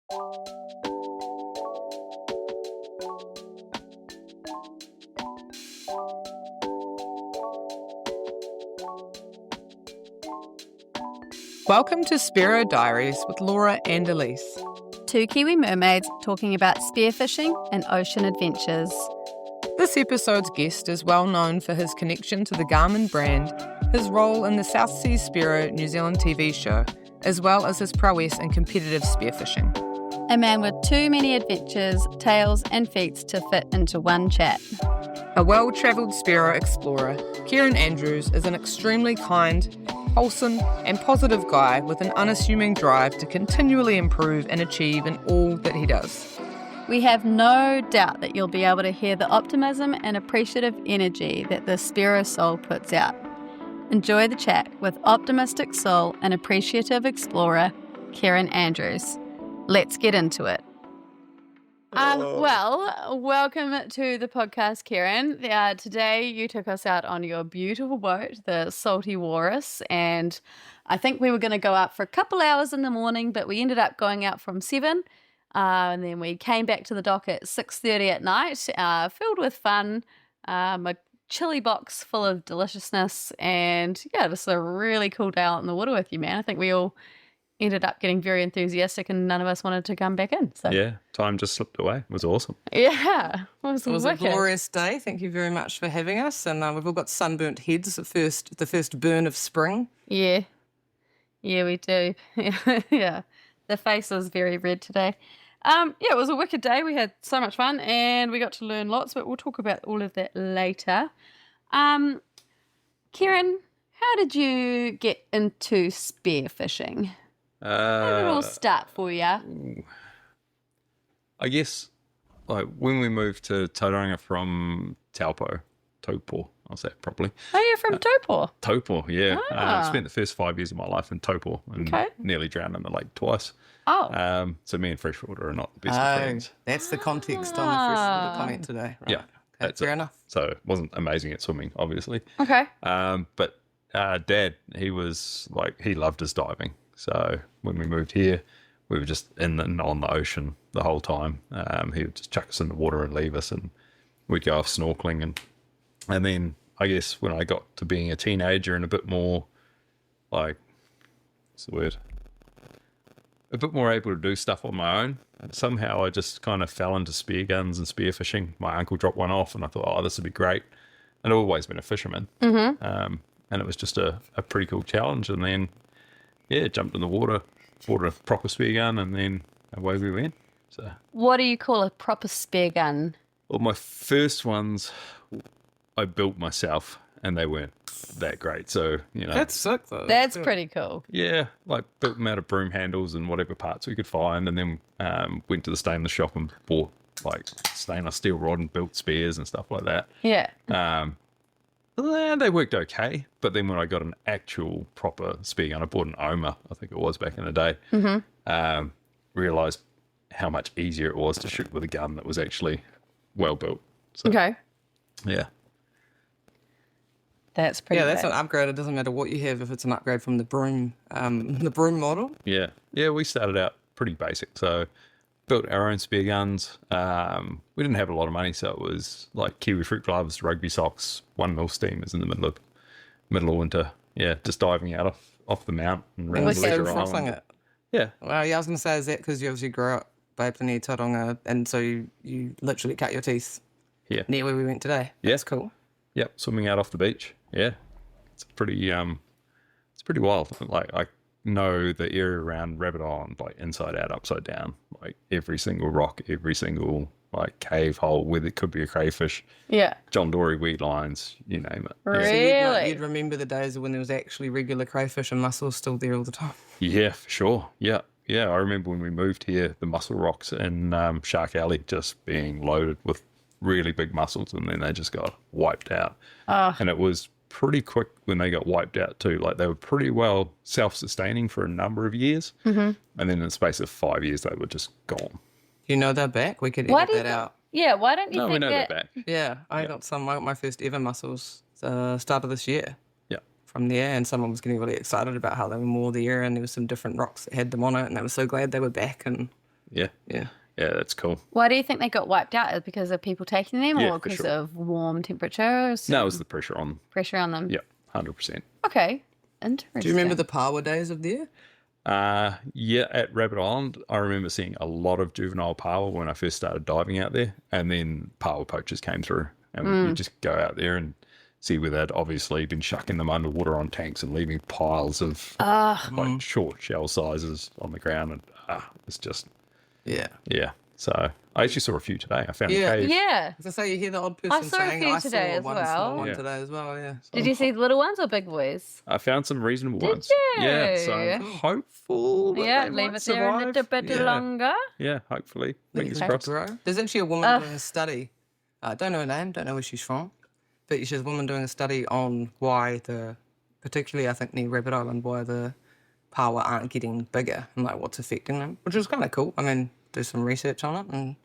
Welcome to Spearo Diaries with Laura and Elise. Two Kiwi mermaids talking about spearfishing and ocean adventures. This episode's guest is well known for his connection to the Garmin brand, his role in the South Seas Spearo New Zealand TV show, as well as his prowess in competitive spearfishing. A man with too many adventures, tales and feats to fit into one chat. A well-travelled Spearo explorer, Kieran Andrews is an extremely kind, wholesome and positive guy with an unassuming drive to continually improve and achieve in all that he does. We have no doubt that you'll be able to hear the optimism and appreciative energy that the Spearo soul puts out. Enjoy the chat with optimistic soul and appreciative explorer, Kieran Andrews. Let's get into it. Welcome to the podcast, Kieran. Today you took us out on your beautiful boat, the Salty Walrus, and I think we were going to go out for a couple hours in the morning, but we ended up going out from 7, and then we came back to the dock at 6:30 at night, filled with fun, a chili box full of deliciousness, and yeah, just a really cool day out in the water with you, man. I think we all ended up getting very enthusiastic and none of us wanted to come back in. So yeah, time just slipped away. It was awesome. Yeah, it was a glorious day. Thank you very much for having us. And we've all got sunburnt heads, the first burn of spring. Yeah, we do. Yeah, the face is very red today. It was a wicked day. We had so much fun and we got to learn lots, but we'll talk about all of that later. Kieran, how did you get into spearfishing? How did it all start for you? I guess like when we moved to Tauranga from Taupo, I'll say it properly. Oh, you're from Taupo? Taupo, yeah. I spent the first 5 years of my life in Taupo and nearly drowned in the lake twice. Oh. So me and freshwater are not the best of friends. That's the context on the freshwater comment today. Right. Yeah. Okay, fair enough. So it wasn't amazing at swimming, obviously. Okay. But Dad, he loved his diving. So when we moved here, we were just in and on the ocean the whole time. He would just chuck us in the water and leave us, and we'd go off snorkeling. And then I guess when I got to being a teenager and a bit more a bit more able to do stuff on my own, somehow I just kind of fell into spear guns and spearfishing. My uncle dropped one off and I thought, oh, this would be great. And I've always been a fisherman. Mm-hmm. And it was just a pretty cool challenge. And then, jumped in the water, bought a proper spear gun, and then away we went. So, what do you call a proper spear gun? Well, my first ones I built myself, and they weren't that great. So, That's sick, though. That's pretty cool. Yeah, built them out of broom handles and whatever parts we could find, and then went to the stainless shop and bought stainless steel rod and built spears and stuff like that. Yeah. They worked okay, but then when I got an actual proper spear gun, I bought an Oma, I think it was back in the day, realised how much easier it was to shoot with a gun that was actually well built. So, okay. Yeah. That's pretty that's an upgrade. It doesn't matter what you have if it's an upgrade from the broom model. Yeah. Yeah, we started out pretty basic, so built our own spear guns. We didn't have a lot of money, so it was like kiwi fruit gloves, rugby socks, 1mm steamers in the middle of winter. Yeah, just diving out off the mount and around the leisure island. It. Yeah. Well, I was going to say, is that because you obviously grew up by near Tauranga, and so you literally cut your teeth near where we went today? Yeah. That's cool. Yep, swimming out off the beach. Yeah, it's pretty wild. I know the area around Rabbit Island, inside out, upside down, every single rock, every single cave hole where there could be a crayfish. Yeah. John Dory weed lines, you name it. Really? So you'd remember the days when there was actually regular crayfish and mussels still there all the time. Yeah, for sure. Yeah. Yeah, I remember when we moved here, the mussel rocks in Shark Alley just being loaded with really big mussels, and then they just got wiped out. And it was pretty quick when they got wiped out too. They were pretty well self-sustaining for a number of years, and then in the space of 5 years they were just gone. You know they're back. We could edit that out. Yeah, why don't you think we know they're back. Yeah, I got my first ever mussels start of this year. Yeah. From there, and someone was getting really excited about how they were more there, and there was some different rocks that had them on it, and they were so glad they were back, and Yeah. Yeah. Yeah, that's cool. Why do you think they got wiped out? Is it because of people taking them Yeah, or for because sure. of warm temperatures? No, it was the pressure on them. Pressure on them? Yeah, 100%. Okay. Interesting. Do you remember the power days of there? Yeah, at Rabbit Island, I remember seeing a lot of juvenile paua when I first started diving out there, and then paua poachers came through, and you just go out there and see where they'd obviously been shucking them underwater on tanks and leaving piles of like short shell sizes on the ground, and it's just Yeah. So I actually saw a few today. I found a cave. Yeah. As I say, you hear the odd I person saw a saying, few I today saw as one well. small one Yeah. today as well, yeah. So Did you see the little ones or big boys? I found some reasonable ones. you? Yeah, so I'm hopeful that Yeah, they leave might it there a survive. little bit Yeah. longer. Yeah, hopefully. Fingers Let it crossed. grow. There's actually a woman doing a study. I don't know her name, don't know where she's from, but she's a woman doing a study on why particularly I think near Rabbit Island, why the paua aren't getting bigger and like what's affecting them, which is kind of cool. I mean, do some research on it and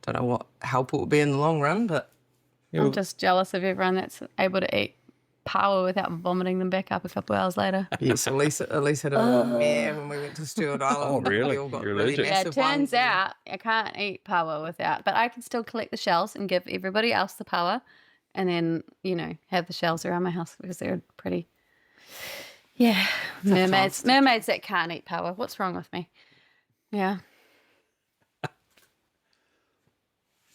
don't know what help it will be in the long run, but I'm just jealous of everyone that's able to eat power without vomiting them back up a couple hours later. yes, Elise had a mare when we went to Stewart Island. Oh, really? We all got You're really allergic? Yeah, it massive turns ones. out I can't eat power without, but I can still collect the shells and give everybody else the power and then, have the shells around my house because they're pretty, mermaids that can't eat power. What's wrong with me? Yeah.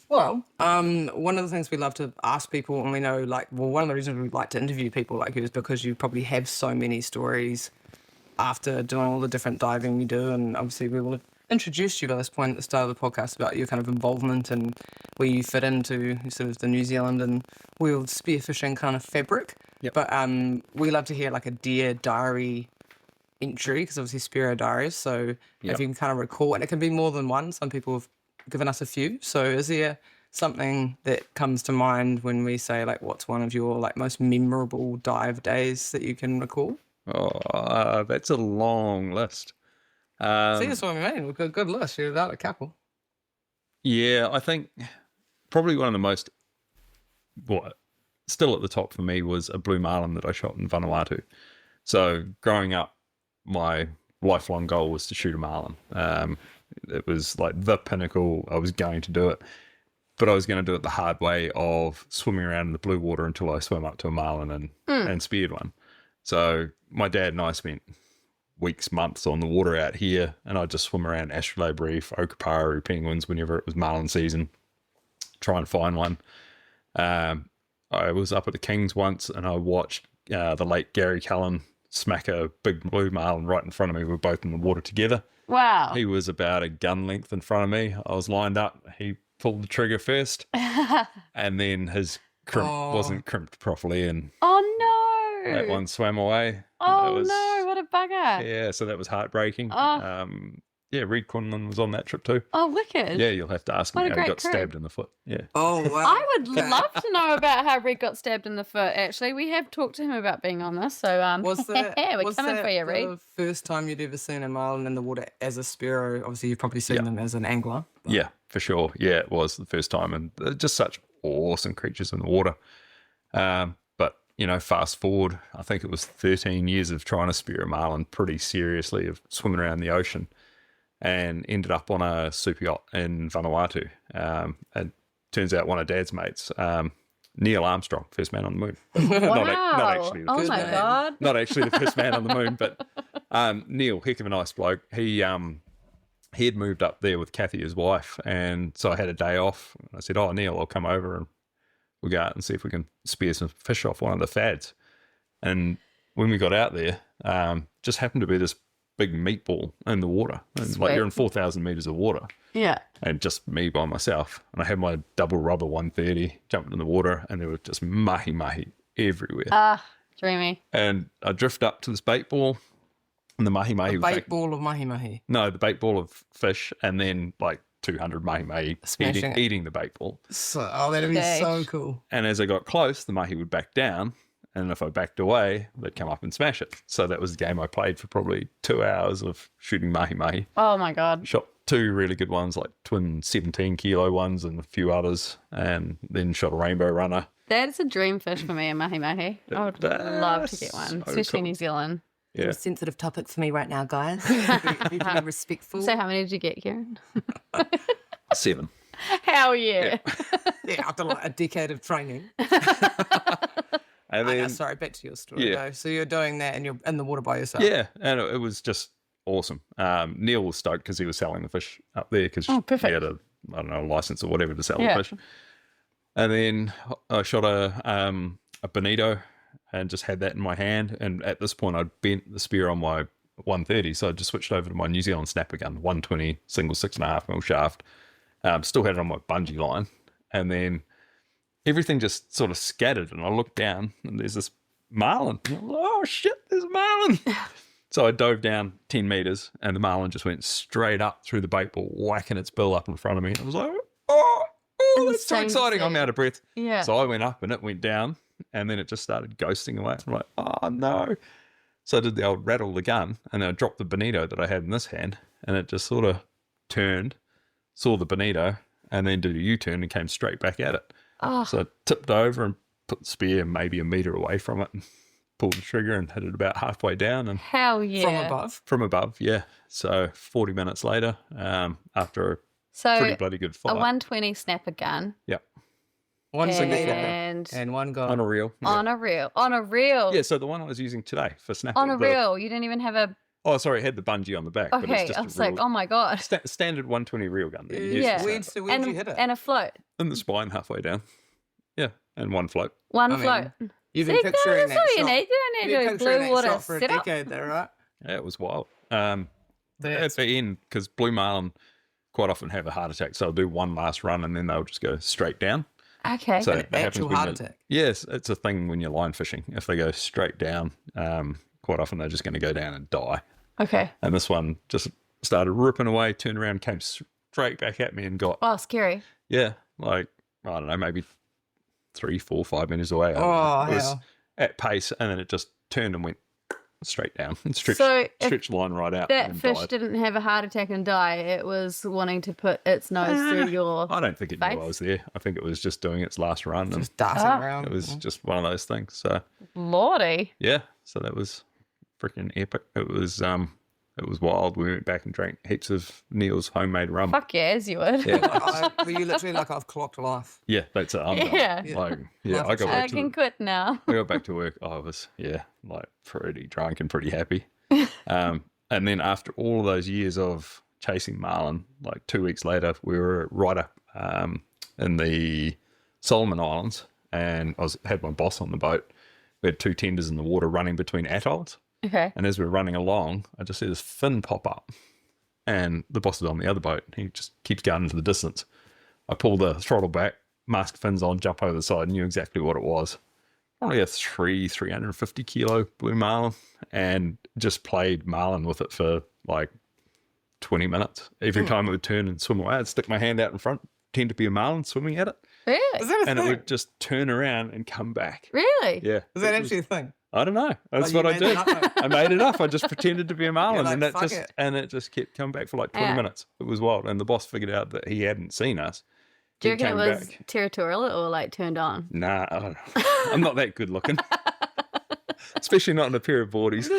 Well, one of the things we love to ask people, and we know, one of the reasons we like to interview people like you is because you probably have so many stories after doing all the different diving you do, and obviously we will have introduced you by this point at the start of the podcast about your kind of involvement and where you fit into sort of the New Zealand and world spearfishing kind of fabric. Yep. But we love to hear like a Dear Diary entry, because obviously Spearo Diaries, so Yep. if you can kind of recall, and it can be more than one, some people have given us a few, so is there something that comes to mind when we say like what's one of your like most memorable dive days that you can recall? Oh, that's a long list. See, that's what I mean. We've got a good list. You're out a couple. Yeah, I think probably one of the most, still at the top for me was a blue marlin that I shot in Vanuatu. So growing up, my lifelong goal was to shoot a marlin. It was like the pinnacle. I was going to do it, but I was going to do it the hard way of swimming around in the blue water until I swam up to a marlin and speared one. So my dad and I spent weeks, months on the water out here, and I'd just swim around Astrolabe Reef, Okaparu, penguins whenever it was marlin season, try and find one. I was up at the Kings once, and I watched the late Gary Cullen smack a big blue marlin right in front of me. We were both in the water together. Wow. He was about a gun length in front of me. I was lined up. He pulled the trigger first, and then his crimp wasn't crimped properly, and Oh, no. that one swam away. Oh, no. What a bugger. Yeah, so that was heartbreaking. Oh. Reed Quinlan was on that trip too. Oh, wicked. Yeah, you'll have to ask What him a how he great got crew. stabbed in the foot. Yeah. Oh, wow. I would love to know about how Reed got stabbed in the foot, actually. We have talked to him about being on this, so Was that, we're was coming that for you, Reed. the first time you'd ever seen a marlin in the water as a Spearo? Obviously, you've probably seen them as an angler. Yeah, for sure. Yeah, it was the first time, and they're just such awesome creatures in the water. But, fast forward, I think it was 13 years of trying to spear a marlin pretty seriously, of swimming around the ocean, and ended up on a super yacht in Vanuatu. And turns out one of Dad's mates, Neil Armstrong, first man on the moon. Wow. not actually the Oh, first my man. God. not actually the first man on the moon, but Neil, heck of a nice bloke. He had moved up there with Kathy, his wife, and so I had a day off. I said, "Oh, Neil, I'll come over and we'll go out and see if we can spear some fish off one of the fads." And when we got out there, just happened to be this big meatball in the water. And Sweet. like you're in 4,000 meters of water, Yeah. and just me by myself. And I had my double rubber 130, jumped in the water, and there was just mahi everywhere. Dreamy. And I drifted up to this bait ball, and the mahi-mahi The was bait ball of mahi-mahi. no, the bait ball of fish, and then like 200 mahi-mahi Smashing it. eating the bait ball. That'd be Dang. so cool. And as I got close, the mahi would back down, and if I backed away, they'd come up and smash it. So that was the game I played for probably 2 hours of shooting mahi-mahi. Oh, my God. Shot 2 really good ones, like twin 17-kilo ones and a few others, and then shot a rainbow runner. That is a dream fish for me, a mahi-mahi. I would love to get That's one, so especially cool. New Zealand. Yeah. a sensitive topic for me right now, guys. Be respectful. So how many did you get, Kieran? 7. Hell yeah. Yeah, after like a decade of training. And then, Sorry, back to your story Yeah. though. So you're doing that and you're in the water by yourself. yeah, and it was just awesome. Neil was stoked because he was selling the fish up there because he perfect. had a license or whatever to sell Yeah. the fish. And then I shot a bonito and just had that in my hand. And at this point, I'd bent the spear on my 130, so I just switched over to my New Zealand snapper gun, 120 single 6.5mm shaft. Still had it on my bungee line, and then everything just sort of scattered. And I looked down, and there's this marlin. And I'm like, oh shit, there's a marlin! So I dove down 10 meters, and the marlin just went straight up through the bait ball, whacking its bill up in front of me. I was like, oh, that's so exciting! I'm out of breath. Yeah. So I went up, and it went down, and then it just started ghosting away. I'm like, oh no! So I did the old rattle the gun, and then I dropped the bonito that I had in this hand, and it just sort of turned, saw the bonito, and then did a U-turn and came straight back at it. Oh. So I tipped over and put the spear maybe a meter away from it and pulled the trigger and hit it about halfway down and Hell yeah. From above. from above, yeah. So 40 minutes later, after a So pretty bloody good a fight. 120 snapper gun Yeah, One single flopper and and one guy. on a reel. on a reel. On a reel. Yeah, so the one I was using today for snapper. On a reel. You didn't even have a... Oh, sorry, it had the bungee on the back. but it's Okay, just I a was like, real oh my God. standard 120 reel gun. that you use Yeah. for Where'd snapper. you hit it? And a float. In the spine halfway down. Yeah, and one float. One I mean, float. You've been See, picturing that's that all you shot. need. You don't You've need been to picturing blue that water shot for a sit up. decade there, right? Yeah, it was wild. At That's the end, because blue marlin quite often have a heart attack, so I'll do one last run and then they'll just go straight down. Okay. So an that happens actual when heart you're- attack. Yes, it's a thing when you're line fishing. If they go straight down, quite often they're just going to go down and die. Okay. And this one just started ripping away, turned around, came straight back at me and got, Oh, scary. yeah, like, I don't know, maybe 3, 4, 5 meters away. I don't Oh, know. It was hell. at pace, and then it just turned and went straight down and stretched So if the line right out. That and fish died. didn't have a heart attack and die. It was wanting to put its nose through your... I don't think it knew face? I was there. I think it was just doing its last run, and Just darting around. it was just one of those things. So Lordy. yeah, so that was freaking epic. It was wild. We went back and drank heaps of Neil's homemade rum. Fuck yeah, as you would. Yeah, Were you literally like, I've clocked life? yeah, that's it. I'm done. Yeah. Like, yeah, Life I got is I back to can quit now. I got back to work. I was, like pretty drunk and pretty happy. And then after all of those years of chasing marlin, like 2 weeks later, we were right up in the Solomon Islands, and had my boss on the boat. We had 2 tenders in the water running between atolls. Okay. And as we were running along, I just see this fin pop up, and the boss is on the other boat. He just keeps going into the distance. I pull the throttle back, mask fins on, jump over the side, knew exactly what it was. Probably a 350 kilo blue marlin, and just played marlin with it for like 20 minutes. Every time it would turn and swim away, I'd stick my hand out in front, pretend to be a marlin swimming at it, Really? Is that a and it thing? would just turn around and come back. Really? Yeah. Is that actually a thing? I don't know. That's Oh, you what I made did. that up, I made it up. I just pretended to be a marlin, like, and "Fuck it just kept coming back for like 20 Yeah. minutes. It was wild, and the boss figured out that he hadn't seen us. Do you He reckon it came was back. territorial or like turned on? Nah, I don't know. I'm not that good looking, especially not in a pair of boardies.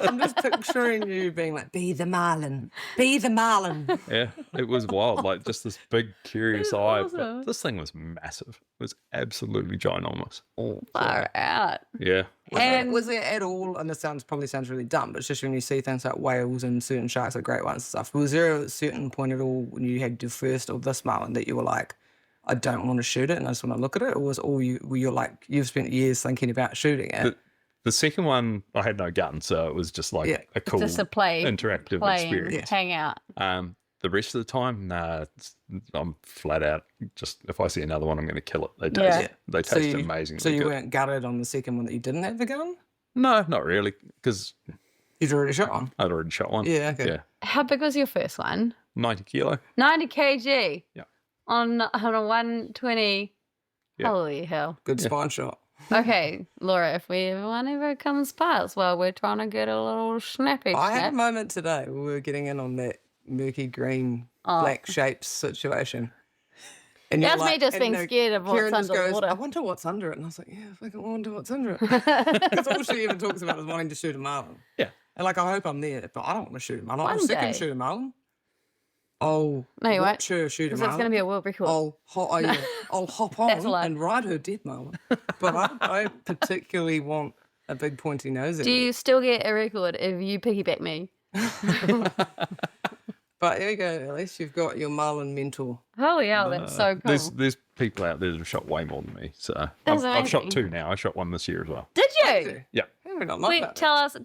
I'm just picturing you being like, be the marlin. Be the marlin. Yeah, it was wild. Like just this big curious That's eye. awesome. But this thing was massive. It was absolutely ginormous. Far out. Yeah. And Was there at all, and this probably sounds really dumb, but it's just when you see things like whales and certain sharks are great ones and stuff, was there a certain point at all when you had your first of this marlin that you were like, I don't want to shoot it and I just want to look at it? Or was all were you like, you've spent years thinking about shooting it? The second one, I had no gun, so it was just like Yeah. a cool just a interactive play experience. hang out. The rest of the time, nah, I'm flat out. Just if I see another one, I'm going to kill it. They Yeah. taste, they So taste you- amazing. So you weren't gutted on the second one that you didn't have the gun? No, not really, because You'd already shot one? I'd already shot one. Yeah, okay. Yeah, How big was your first one? 90 kilo. 90 kg. Yeah. On a 120. Yeah. Holy hell. Good spine shot. Okay, Laura, if anyone ever comes past while we're trying to get a little snappy I had snap. a moment today where we were getting in on that murky green Oh. black shapes situation. And you're That's me just and being no, scared of what's Kieran just under the goes, water. I wonder what's under it. And I was like, yeah, I fucking wonder what's under it. Because all she even talks about is wanting to shoot a marlin. Yeah. And like, I hope I'm there, but I don't want to shoot a marlin. One I'm sick day. of shoot a marlin. I'll No, you won't. watch her shoot a Because marlin. it's going to be a world record. I'll hop That's a on lie. and ride her dead marlin. But I don't particularly want a big pointy nose. Do you still get a record if you piggyback me? But here you go, at least you've got your marlin mentor. Oh, yeah, that's so cool. There's people out there that have shot way more than me. So That's I've shot amazing. 2 now. I shot 1 this year as well. Did you? Yeah. Yeah, we're not like Wait, that. tell us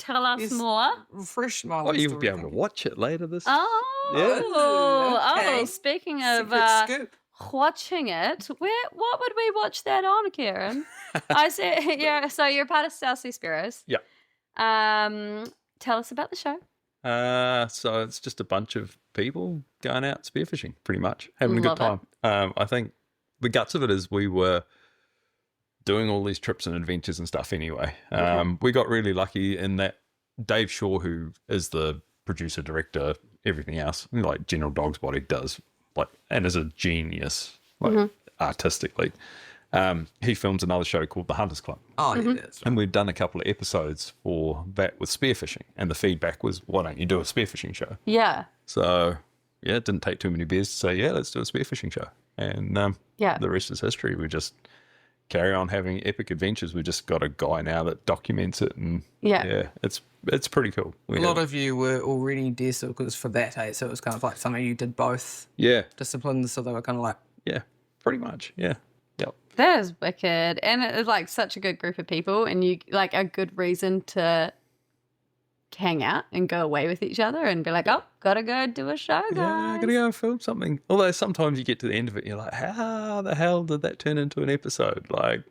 Yes. more. Fresh marlin. Well, you'll story, be able to thank you. watch it later this. Oh, okay. speaking of Secret scoop. watching it, what would we watch that on, Kieran? I said, yeah, so you're part of South Seas Spearos. Yeah. Tell us about the show. So it's just a bunch of people going out spearfishing, pretty much, having a good Love time. I think the guts of it is we were doing all these trips and adventures and stuff anyway. We got really lucky in that Dave Shaw, who is the producer, director, everything else, like General Dog's Body does, like, and is a genius, like artistically. He films another show called The Hunters Club. Oh, yeah, that's right. And we've done a couple of episodes for that with spearfishing. And the feedback was, why don't you do a spearfishing show? Yeah. So, yeah, it didn't take too many beers to say, yeah, let's do a spearfishing show. And Yeah. the rest is history. We just carry on having epic adventures. We just got a guy now that documents it. And Yeah. it's pretty cool. A lot of you were already deer silkers for that, eh? So it was kind of like some of you did both Yeah, disciplines, so they were kind of like, yeah, pretty much. Yeah. Yep. That is wicked. And it was like such a good group of people and you like a good reason to hang out and go away with each other and be like, oh, gotta go do a show, guys. Yeah, I gotta go and film something. Although sometimes you get to the end of it and you're like, how the hell did that turn into an episode? Like,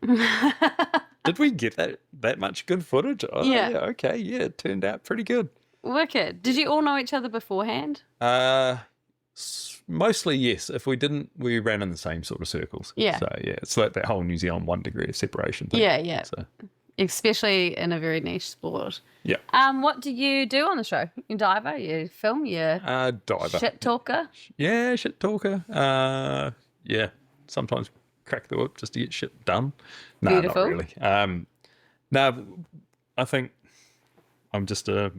did we get that much good footage? Oh, Yeah. okay. Yeah, it turned out pretty good. Wicked. Did you all know each other beforehand? Mostly, yes. If we didn't, we ran in the same sort of circles. Yeah. So, yeah, it's like that whole New Zealand 1 degree of separation thing. Yeah. So, Especially in a very niche sport. yeah. What do you do on the show? You diver, you film, you Diver. shit talker. Yeah, shit talker. Yeah, sometimes crack the whip just to get shit done. No, Beautiful. not really. No, I think I'm just a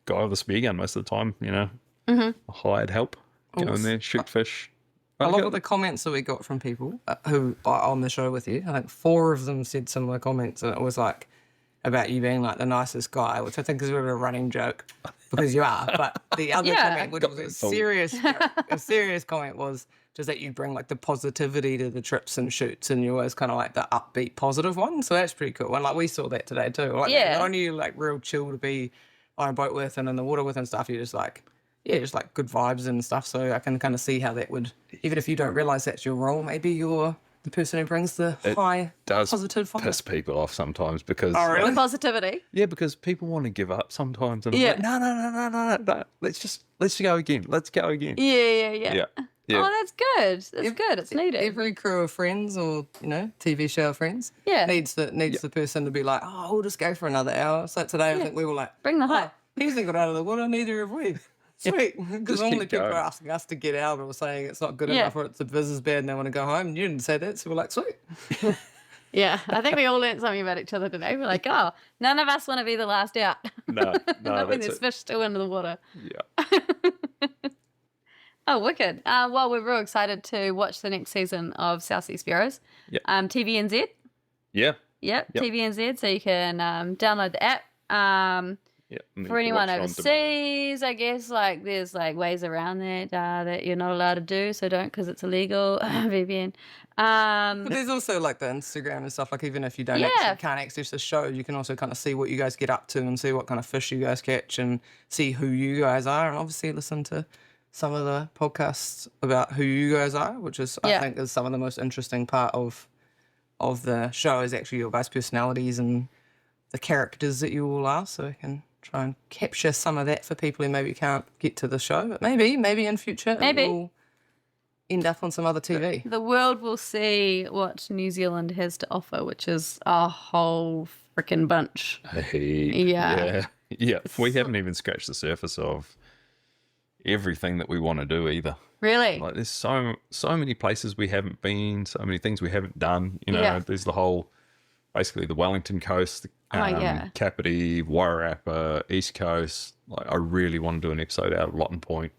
guy with a spear gun most of the time, you know. Hired help. Go in there, shoot fish. a lot of the comments that we got from people who are on the show with you, I think 4 of them said similar comments, and it was like about you being like the nicest guy, which I think is a bit of a running joke because you are. But the other comment, which was a serious comment, was just that you bring like the positivity to the trips and shoots, and you're always kind of like the upbeat, positive one. So that's pretty cool. And like we saw that today too. Like, Yeah. not only are you like real chill to be on a boat with and in the water with and stuff, you're just like, yeah, just like good vibes and stuff. So I can kind of see how that would, even if you don't realize that's your role, maybe you're the person who brings the high positive vibe. Piss people off sometimes because Oh, really? Positivity. yeah, because people want to give up sometimes, and I'm Yeah. like, no, let's go again. Let's go again. Yeah. Yeah. Oh, that's good. That's good. It's needed. Every crew of friends or, you know, TV show friends Yeah. needs the person to be like, oh, we'll just go for another hour. So today I think we were like, Bring the hype. he's not got out of the water, neither have we. Sweet. Because Just normally keep people are going. asking us to get out or saying it's not good Yeah. enough or it's the business bad and they want to go home. You didn't say that, so we're like, sweet. Yeah. I think we all learned something about each other today. We're like, oh, none of us want to be the last out. No, Not when that's there's it. fish still under the water. Yeah. Oh, wicked. Well, we're real excited to watch the next season of South Seas Spearos. Yep. TVNZ. Yeah. Yep, Yep. TVNZ. So you can download the app. Yeah. And then For you can anyone watch it on demand. overseas, I guess like there's like ways around that that you're not allowed to do. So don't because it's illegal. VPN. But there's also like the Instagram and stuff. Like even if you don't Yeah. actually can't access the show, you can also kind of see what you guys get up to and see what kind of fish you guys catch and see who you guys are, and obviously listen to some of the podcasts about who you guys are, which is I Yeah. think is some of the most interesting part of the show is actually your guys' personalities and the characters that you all are. So we can try and capture some of that for people who maybe can't get to the show, but maybe in future Maybe. it will end up on some other TV. The world will see what New Zealand has to offer, which is a whole freaking bunch. Yeah. Yeah. We haven't even scratched the surface of everything that we want to do either. Really? Like there's so many places we haven't been, so many things we haven't done. You know, Yeah. there's the whole, basically the Wellington coast, yeah. Kapiti, Wairarapa, East Coast. Like I really want to do an episode out of Lotton Point.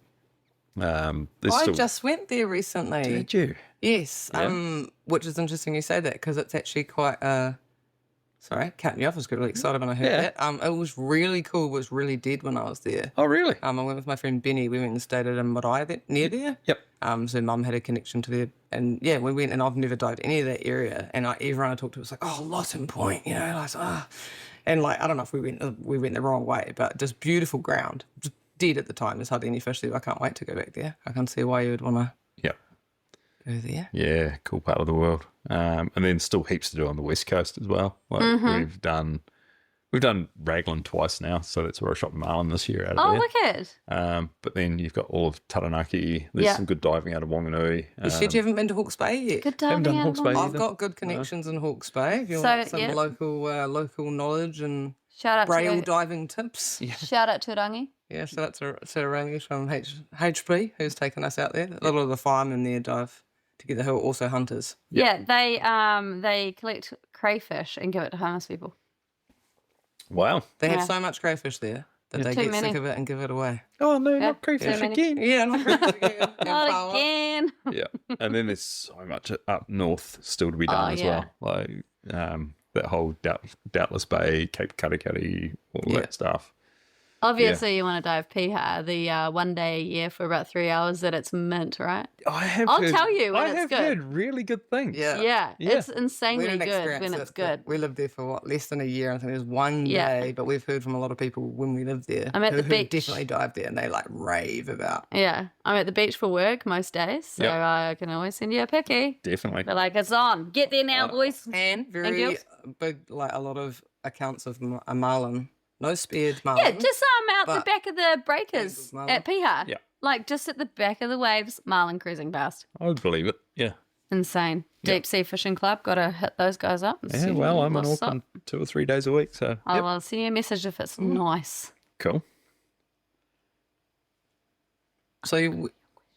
There's I still, just went there recently. did you? Yes. Yeah. Which is interesting you say that because it's actually quite sorry, cutting you off. I was really excited when I heard Yeah. that. It was really cool. It was really dead when I was there. Oh, really? I went with my friend Benny. We went and stayed at a marae near there. Yep. So mum had a connection to there. And yeah, we went and I've never dived any of that area. And everyone I talked to was like, oh, Lawson Point, you know. And I was like, And like, I don't know if we went the wrong way, but just beautiful ground. Just dead at the time. There's hardly any fish there. I can't wait to go back there. I can't see why you would want to Yep. go there. Yeah, cool part of the world. And then still heaps to do on the West Coast as well. Like we've done Raglan twice now, so that's where I shot marlin this year out of Oh, there. wicked. But then you've got all of Taranaki. There's some good diving out of Wanganui. You said you haven't been to Hawke's Bay yet? Good haven't diving done Hawke's Bay I've either. got good connections in Hawke's Bay. If you So, want some yeah. local knowledge and Shout out braille to diving tips. shout out to Rangi. Yeah, so that's Sarah Rangi from HP who's taken us out there. A lot of the firemen there dive together who are also hunters. Yeah, they collect crayfish and give it to homeless people. Wow. They have Yeah. so much crayfish there that they Too get many. sick of it and give it away. Oh, no, Yeah, not crayfish so many. again. Yeah, not crayfish again. Not again. Yeah. And then there's so much up north still to be done as well. Like that whole Doubtless Bay, Cape Katikati, all that stuff. Obviously, you want to dive Piha, the 1 day a year for about 3 hours that it's mint, right? I'll tell you when I it's have good. heard really good things. Yeah. Yeah, Yeah. it's insanely We didn't good experience when it, it's but good. We lived there for less than a year. I think it was 1 Yeah. day, but we've heard from a lot of people when we lived there I'm at the who beach. definitely dived there and they like rave about. Yeah, I'm at the beach for work most days, so Yep. I can always send you a picky. Definitely. They're like, it's on. Get there now, boys. And very girls? big, like a lot of accounts of a marlin. No speared marlin. Yeah, just out the but- back of the breakers marlin. at Piha. Yeah. Like just at the back of the waves, marlin cruising past. I would believe it. Yeah. Insane. Deep Sea Fishing Club. Got to hit those guys up. And Yeah, see well, I'm in what's up. Auckland 2 or 3 days a week, so I'll send you a message if it's nice. cool. So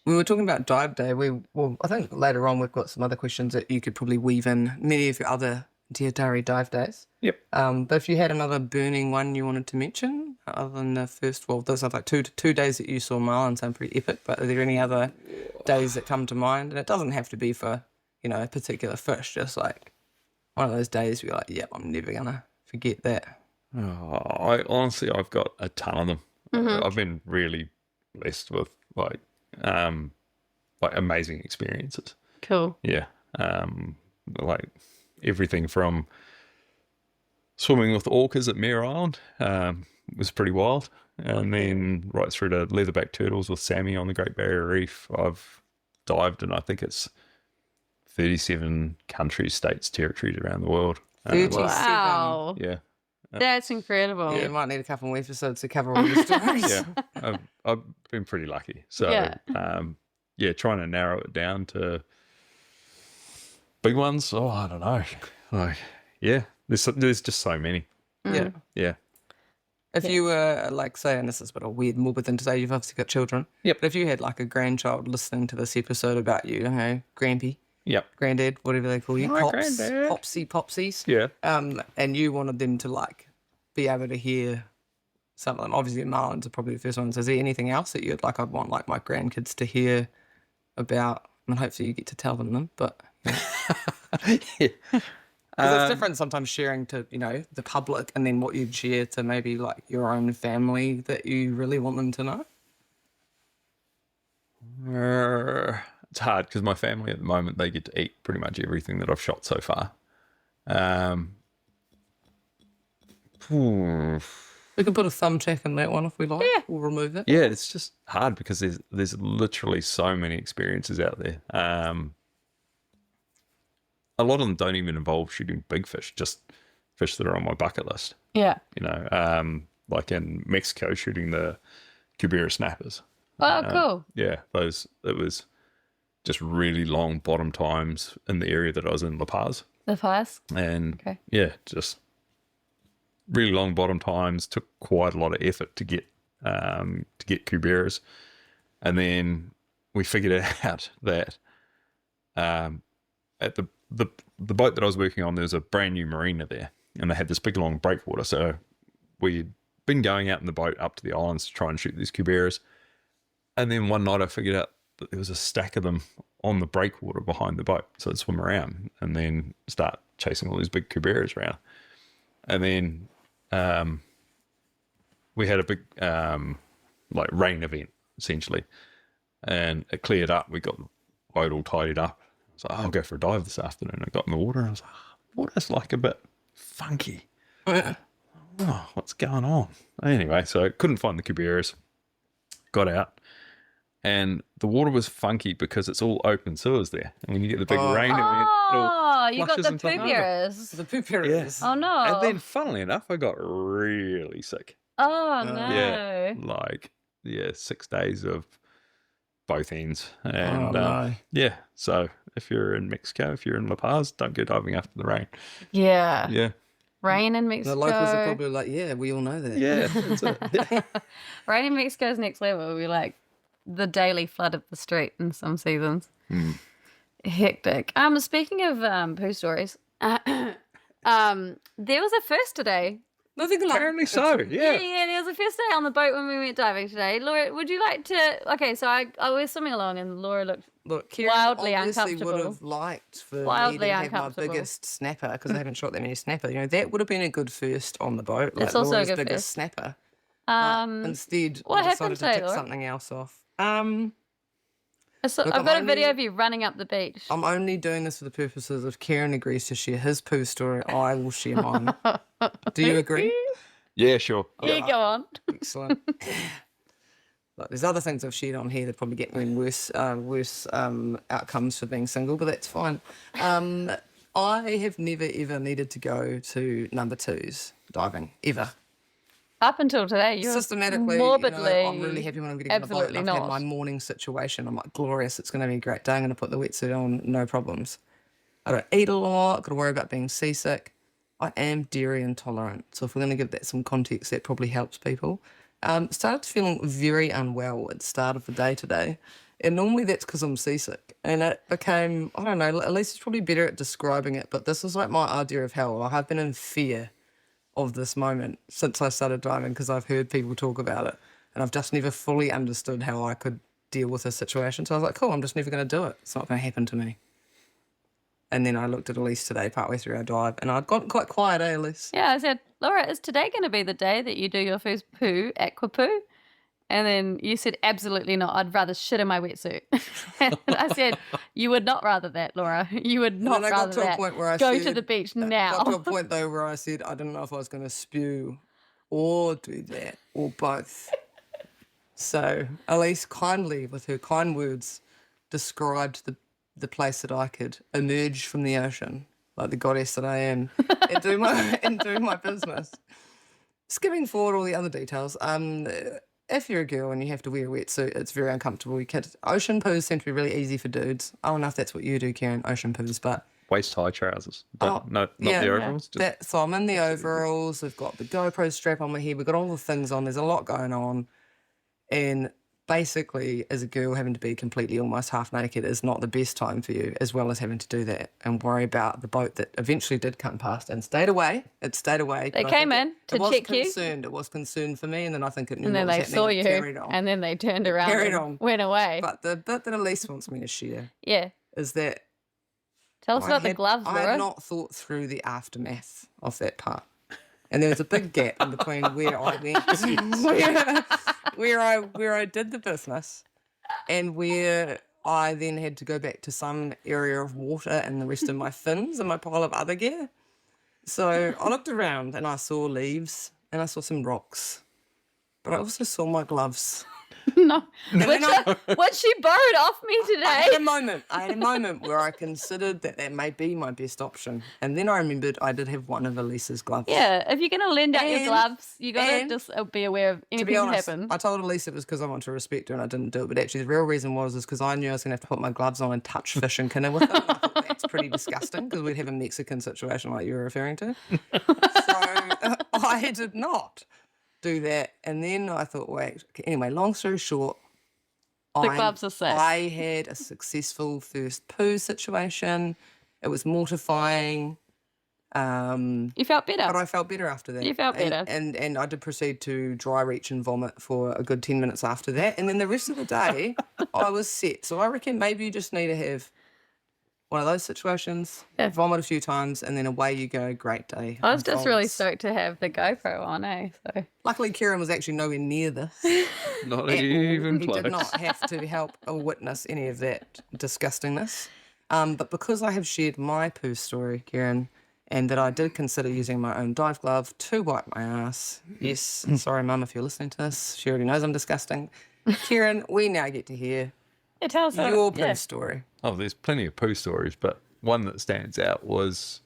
we were talking about dive day. I think later on we've got some other questions that you could probably weave in many of your other Dear Diary dive days. Yep. But if you had another burning one you wanted to mention, other than the first, those are like two days that you saw marlin sound pretty epic, but are there any other days that come to mind? And it doesn't have to be for, a particular fish, just like one of those days where you're like, I'm never going to forget that. Oh, I've got a ton of them. I've been really blessed with like amazing experiences. Cool. Yeah. Like everything from swimming with orcas at Mare Island was pretty wild. And then right through to leatherback turtles with Sammy on the Great Barrier Reef. I've dived in, I think it's 37 countries, states, territories around the world. 37. Wow. Yeah. That's incredible. Yeah, you might need a couple more episodes to cover all the stories. Yeah. I've been pretty lucky. So, trying to narrow it down to big ones. Oh, I don't know. Like, yeah, there's just so many. Yeah. Yeah. If you were, like, say, and this is a bit of a weird morbid thing to say, you've obviously got children. Yep. But if you had, like, a grandchild listening to this episode about you, Grampy, Yep. Granddad, whatever they call you, Hi, Pops, Granddad. Popsies. Yeah. And you wanted them to, like, be able to hear some of them. Obviously, marlins are probably the first ones. Is there anything else that you'd like, I'd want, like, my grandkids to hear about? I mean, hopefully you get to tell them, but... Yeah. 'Cause it's different sometimes sharing to, the public and then what you'd share to maybe like your own family that you really want them to know. It's hard because my family at the moment, they get to eat pretty much everything that I've shot so far. We could put a thumb check in that one if we like. Yeah. We'll remove it. Yeah, it's just hard because there's literally so many experiences out there. A lot of them don't even involve shooting big fish, just fish that are on my bucket list. Yeah. Like in Mexico, shooting the Cubera snappers. Oh, cool. Yeah, it was just really long bottom times in the area that I was in, La Paz. The fires. And Okay. yeah, just really long bottom times. Took quite a lot of effort to get Cuberas, and then we figured out that at the boat that I was working on, there was a brand new marina there, and they had this big long breakwater. So we'd been going out in the boat up to the islands to try and shoot these cuberas. And then one night I figured out that there was a stack of them on the breakwater behind the boat. So I'd swim around and then start chasing all these big cuberas around. And then we had a big like rain event, essentially. And it cleared up. We got the boat all tidied up. So I'll go for a dive this afternoon. I got in the water and I was like, water's like a bit funky. Oh, what's going on? Anyway, so I couldn't find the cuberas. Got out. And the water was funky because it's all open sewers there. And when you get the big rain event, you got the poop ears. The poop areas. Oh, no. And then, funnily enough, I got really sick. Oh, no. Yeah, like 6 days of both ends. And no. yeah, so if you're in Mexico, if you're in La Paz, don't go diving after the rain. Yeah. Yeah. Rain in Mexico. The locals are probably like, yeah, we all know that. Yeah, that's it. Rain in Mexico's next level. We like the daily flood of the street in some seasons. Hectic. Speaking of poo stories, there was a first today. Nothing like Apparently so, yeah. Yeah, there was a first day on the boat when we went diving today. Laura, would you like to... Okay, so I was swimming along and Laura looked Kieran wildly obviously uncomfortable. would have liked for Wildly me to have my uncomfortable. biggest snapper because I haven't shot that many snapper. You know, that would have been a good first on the boat. Like It's also a Laura's good biggest first. snapper. Um, Instead, what I happened decided to today, tick Laura? something else off. I've I'm got a video only- of you running up the beach. I'm only doing this for the purposes of Kieran agrees to share his poo story. I will share mine. Do you agree? Yeah, sure. Yeah, go on. Excellent. Look, there's other things I've shared on here that probably get me in worse outcomes for being single, but that's fine. I have never ever needed to go to number twos diving ever. Up until today, you're Systematically, morbidly. I'm really happy when I'm getting on the boat and absolutely I've not. had my morning situation. I'm like, glorious, it's going to be a great day. I'm going to put the wetsuit on, no problems. I don't eat a lot, got to worry about being seasick. I am dairy intolerant, so if we're going to give that some context, that probably helps people. Started feeling very unwell at the start of the day today, and normally that's because I'm seasick. And it became, I don't know, at least it's probably better at describing it, but this is like my idea of hell. I've been in fear of this moment since I started diving because I've heard people talk about it, and I've just never fully understood how I could deal with a situation. So I was like, cool, I'm just never going to do it. It's not going to happen to me. And then I looked at Elise today, partway through our dive, and I'd gotten quite quiet, Elise? Yeah, I said, Laura, is today going to be the day that you do your first poo, aqua poo? And then you said, absolutely not. I'd rather shit in my wetsuit. And I said, you would not rather that, Laura. You would not And then I rather got to a that. point where I Go said, to the beach got to now. a point, though, where I said I didn't know if I was going to spew or do that or both. So Elise kindly, with her kind words, described the place that I could emerge from the ocean, like the goddess that I am, and do my business. Skipping forward all the other details, if you're a girl and you have to wear a wetsuit, it's very uncomfortable. Ocean poos seem to be really easy for dudes. I don't know if that's what you do, Kieran, ocean poos, but... Waist-high trousers. But not the overalls. Just So I'm in the overalls. We've got the GoPro strap on my head. We've got all the things on. There's a lot going on. And basically, as a girl, having to be completely almost half naked is not the best time for you, as well as having to do that and worry about the boat that eventually did come past and stayed away. It stayed away. They but I came think in to it check was you. concerned. It was concerned for me, and then I think it knew And then what they was saw happening you, and carried on. and then they turned around Carried and on. went away. But the bit that Elise wants me to share Yeah. is that Tell us about the gloves, I Laura. had not thought through the aftermath of that part. And there was a big gap in between where I went, where I did the business and where I then had to go back to some area of water and the rest of my fins and my pile of other gear. So I looked around and I saw leaves and I saw some rocks. But I also saw my gloves. No. then Which she borrowed off me I today. had a moment where I considered that may be my best option. And then I remembered I did have one of Elise's gloves. Yeah, if you're going to lend out your And- gloves, you got to and- just be aware of To anything be can honest, happen. I told Elise it was because I want to respect her and I didn't do it. But actually, the real reason was because I knew I was going to have to put my gloves on and touch fish and kinner with them. And I thought that's pretty disgusting because we'd have a Mexican situation like you were referring to. So I did not do that. And then I thought, wait, anyway, long story short, The gloves are sick. I had a successful first poo situation. It was mortifying. You felt better. But I felt better after that. You felt better. And I did proceed to dry reach and vomit for a good 10 minutes after that. And then the rest of the day, I was set. So I reckon maybe you just need to have one of those situations, vomit a few times, and then away you go. Great day. I was just really stoked to have the GoPro on, So Luckily, Kieran was actually nowhere near this. Not even He close. did not have to help or witness any of that disgustingness. But because I have shared my poo story, Kieran, and that I did consider using my own dive glove to wipe my ass. Yes, sorry, Mum, if you're listening to this. She already knows I'm disgusting. Kieran, we now get to hear tell us your poo story. Oh, there's plenty of poo stories, but one that stands out was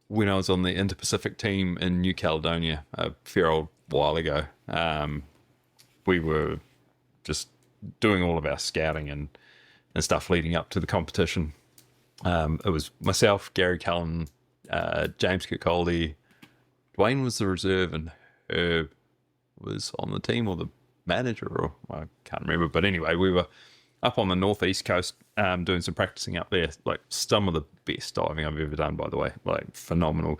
when I was on the Inter-Pacific team in New Caledonia a fair old while ago. We were just doing all of our scouting and stuff leading up to the competition. It was myself, Gary Cullen, James Kirkcaldy, Dwayne was the reserve, and Herb was on the team, or the manager, or I can't remember. But anyway, we were up on the northeast coast doing some practicing up there. Like some of the best diving I've ever done, by the way. Like phenomenal,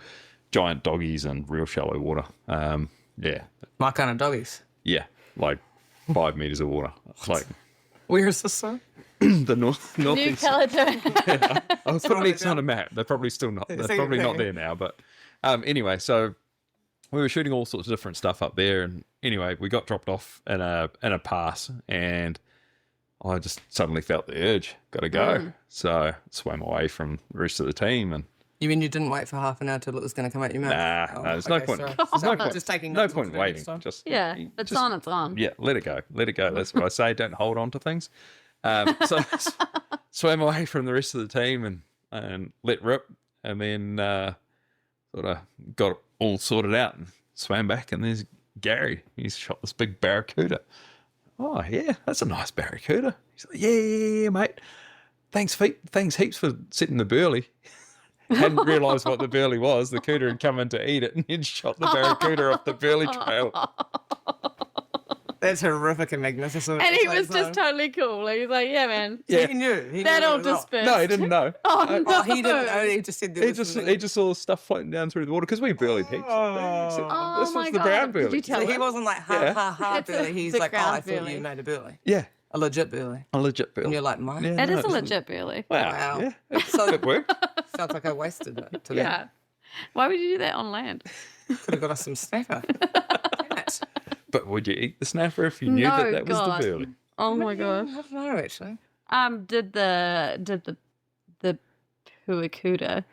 giant doggies and real shallow water. Yeah, My kind of doggies. yeah, like 5 meters of water. Like Where is this, sir? the New northeast. Caledonia. I was putting it on a map. They're probably still not. They're probably not there now. But anyway, so we were shooting all sorts of different stuff up there, and anyway, we got dropped off in a pass, and I just suddenly felt the urge, got to go. So I swam away from the rest of the team, and You mean you didn't wait for half an hour till it was going to come out your mouth? no, there's no point. Sorry. There's no point. Just taking No notes point for waiting. next time. Just Yeah, it's just- on, it's on. Yeah, let it go. Let it go. That's what I say. Don't hold on to things. So swam away from the rest of the team and let rip, and then sort of got it all sorted out and swam back. And there's Gary. He's shot this big barracuda. Oh yeah, that's a nice barracuda. He's like, yeah, mate. Thanks heaps for setting the burley. Hadn't realised what the burley was. The cooter had come in to eat it and he'd shot the barracuda off the burley trail. That's horrific and magnificent. And he at the was same just time. totally cool. He was like, yeah, man. Yeah. He knew. He That knew all it was not. dispersed. No, he didn't know. Oh, no. Oh, he didn't know. He just said there He was just something. he just saw stuff floating down through the water because we burleyed heaps. Oh. He said, Oh, this my was the God. brown Did you burley. tell So he him? wasn't like, ha, Yeah. ha, ha, It's a- burley. He's the like, oh, I ground thought burley. you made a burley. Yeah, A legit burley. a legit burley. And you're like, mine? Yeah, It is a it's- legit burley. Wow. Wow. Yeah, So good work. sounds like I wasted it today. Yeah. Why would you do that on land? Could have got us some snapper. Damn it. But would you eat the snapper if you knew No, that was God. the burley? Oh my god. I don't know, actually. Did the Puakuda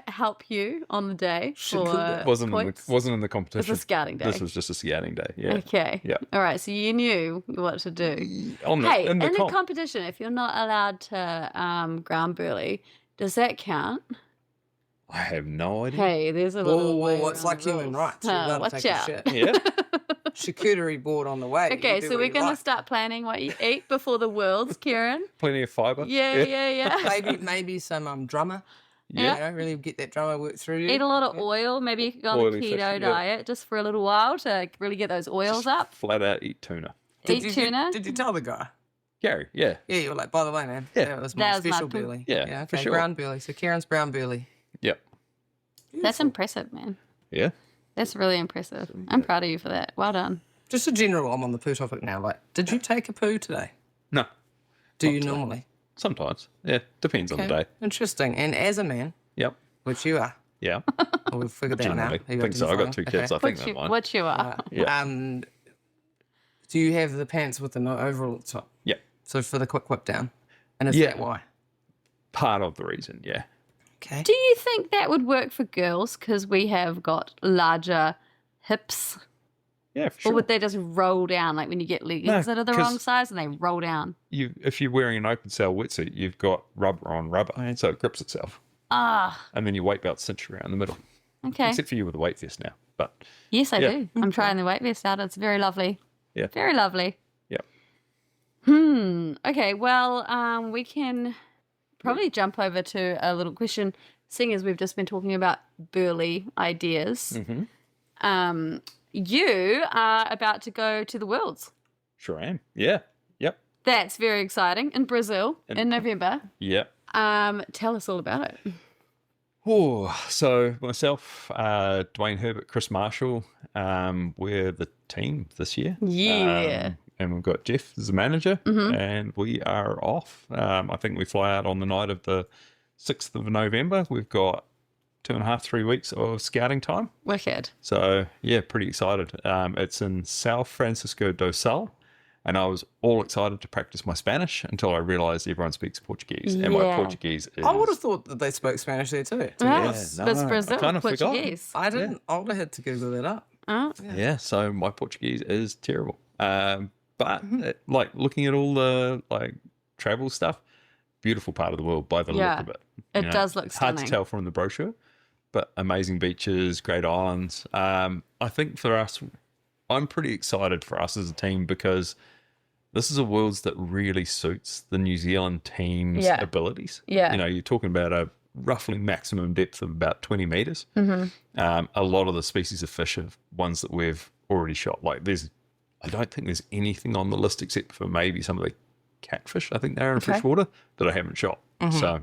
help you on the day for Shakuda. Wasn't points? in the It was competition. a scouting day. This was just a scouting day. Yeah. Okay. Yeah. All right. So you knew what to do. Hey, In in the the comp. competition, if you're not allowed to ground burley, does that count? I have no idea. Hey, there's a little. way Whoa, it's around like the human rules. rights. You're allowed to watch take a out. shit. Yeah. Charcuterie board on the way. You Okay, do so what we're you going to like. start planning what you eat before the Worlds, Kieran. Plenty of fibre. Yeah. Maybe some drummer. Yeah. You know, really get that drummer work through you. Eat a lot of oil. Maybe you could go on Oily the fish, keto yeah. diet just for a little while to really get those oils up. Flat out eat tuna. Eat tuna. Did you tell the guy? Gary, yeah. Yeah, you were like, by the way, man, Yeah. that was my That was my special poo. burley. Yeah, for okay, sure. brown burley. So Kieran's brown burley. Yep. That's impressive, man. Yeah. That's really impressive. I'm proud of you for that. Well done. Just a general, I'm on the poo topic now. Like, did you take a poo today? No. Do Not you today. normally? Sometimes. Yeah. Depends on the day. Interesting. And as a man, Yep. which you are, Yeah. well, we've figured that out now. Generally. You I think so. I got two identify. kids. I think that line. What you are. Yeah. Do you have the pants with the no overall at the top? Yeah. So for the quick whip down. And is Yeah. that why? Part of the reason. Yeah. Okay. Do you think that would work for girls because we have got larger hips? Yeah, for Or sure. would they just roll down like when you get leggings No, that are the 'cause- wrong size and they roll down? If you're wearing an open cell wetsuit, you've got rubber on rubber, so it grips itself. Ah, And then your weight belt cinch around the middle. okay. Except for you with a weight vest now. But Yes, I Yeah. do. I'm trying the weight vest out. It's very lovely. yeah. Very lovely. Yeah. Okay, well, we can probably jump over to a little question, seeing as we've just been talking about burly ideas. Mm-hmm. You are about to go to the Worlds. Sure am. Yeah. Yep. That's very exciting. In Brazil in November. Yep. Tell us all about it. Oh, so myself, Dwayne Herbert, Chris Marshall, we're the team this year. Yeah. And we've got Jeff as the manager, and we are off. I think we fly out on the night of the 6th of November. We've got 2.5, 3 weeks of scouting time. Wicked. So, yeah, pretty excited. It's in South Francisco do Sul, and I was all excited to practice my Spanish until I realised everyone speaks Portuguese, and my Yeah. Portuguese is... I would have thought that they spoke Spanish there too. Yes, no, that's I Brazil, kind of forgot. Portuguese. I didn't. I would have had to Google that up. Oh, Yeah, so my Portuguese is terrible. But like looking at all the like travel stuff, beautiful part of the world by the Yeah, look of it. it does look it's hard to stunning. tell from the brochure, but amazing beaches, great islands. I think for us, I'm pretty excited for us as a team because this is a worlds that really suits the New Zealand team's Yeah. abilities. Yeah. You're talking about a roughly maximum depth of about 20 meters. A lot of the species of fish are ones that we've already shot. Like I don't think there's anything on the list except for maybe some of the catfish. I think they're in freshwater that I haven't shot. So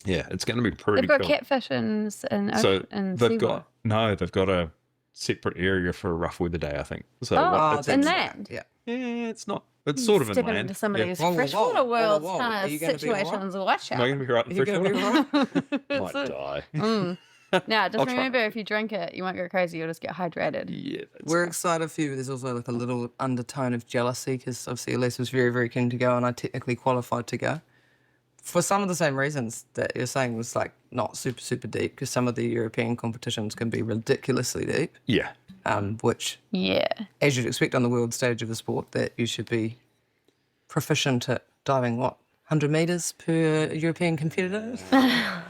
yeah, it's going to be pretty they've got cool. catfish and So and they've seawater. they've got a separate area for a rough weather day, I think. So Oh, it's in that's- that. Yeah. yeah, it's not. It's sort of Stepping inland. into some of Yeah. these Whoa, whoa, freshwater whoa, worlds whoa, whoa. kind Are of you gonna be all right? situations. Watch Am I out. going to be right in You're gonna be freshwater? all right. Might die. Now, just I'll try. remember, if you drink it, you won't go crazy. You'll just get hydrated. Yeah, that's We're excited for you, but there's also like a little undertone of jealousy because obviously Elise was very, very keen to go and I technically qualified to go. For some of the same reasons that you're saying was like not super, super deep because some of the European competitions can be ridiculously deep, yeah. which, Yeah. as you'd expect on the world stage of the sport, that you should be proficient at diving, 100 metres per European competitor?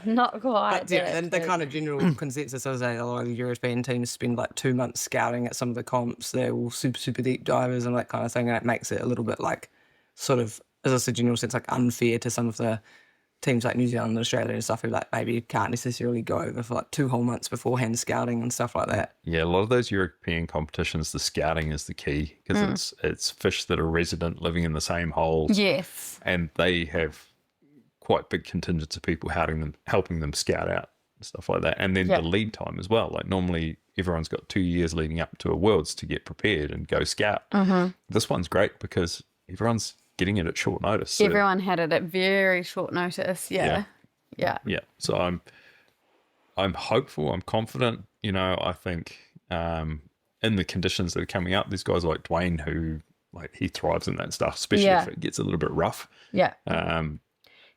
Not quite. But yeah, but and the kind of general consensus is that a lot of European teams spend like 2 months scouting at some of the comps. They're all super, super deep divers and that kind of thing. And it makes it a little bit like sort of, as I said, general sense, like unfair to some of the teams like New Zealand and Australia and stuff who like maybe can't necessarily go over for like 2 whole months beforehand scouting and stuff like that. Yeah, a lot of those European competitions, the scouting is the key because it's fish that are resident living in the same holes. Yes. And they have quite big contingents of people helping them scout out and stuff like that. And then Yeah. the lead time as well. Like normally everyone's got 2 years leading up to a Worlds to get prepared and go scout. This one's great because everyone's getting it at short notice. So, Everyone had it at very short notice. Yeah. Yeah. yeah. So I'm hopeful. I'm confident. I think in the conditions that are coming up, there's guys like Dwayne who like he thrives in that stuff, especially Yeah. if it gets a little bit rough. Yeah. Um,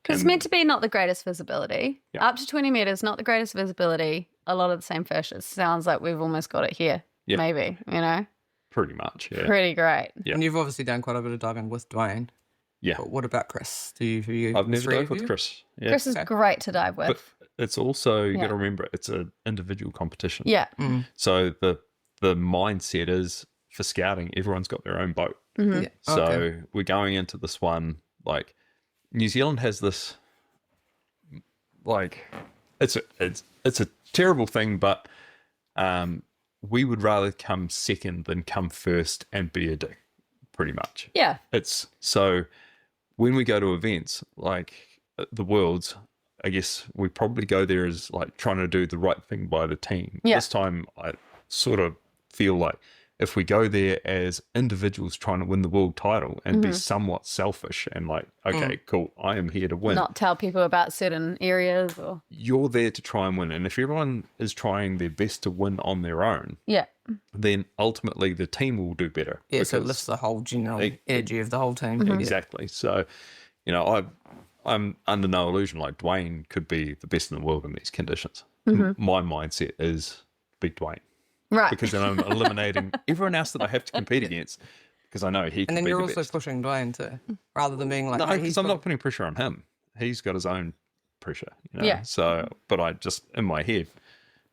Because it's meant to be not the greatest visibility. Yeah. Up to 20 metres, not the greatest visibility. A lot of the same fish. It sounds like we've almost got it here. Yeah. Maybe, pretty much. Yeah. Pretty great. Yeah. And you've obviously done quite a bit of diving with Dwayne. Yeah. But what about Chris? Do you I've never three done of with you? Chris. Yeah. Chris is great to dive with. But it's also, you got Yeah. to remember, it's an individual competition. Yeah. So the mindset is for scouting, everyone's got their own boat. Yeah. So Okay. we're going into this one, like New Zealand has this, like, it's a terrible thing, but we would rather come second than come first and be a dick, pretty much. Yeah. It's so when we go to events like the Worlds, I guess we probably go there as like trying to do the right thing by the team. Yeah. This time I sort of feel like if we go there as individuals trying to win the world title and be somewhat selfish and like, okay, cool, I am here to win. Not tell people about certain areas or. You're there to try and win. And if everyone is trying their best to win on their own, Yeah. then ultimately the team will do better. Yeah, so it because- lifts the whole general Ex- energy of the whole team. Exactly. So, I'm under no illusion like Dwayne could be the best in the world in these conditions. My mindset is beat Dwayne Right. because then I'm eliminating everyone else that I have to compete against because I know he can And then be you're the also best. pushing Dwayne too, rather than being like, No, hey, because he's I'm got- not putting pressure on him. He's got his own pressure. Yeah. So, but I just, in my head,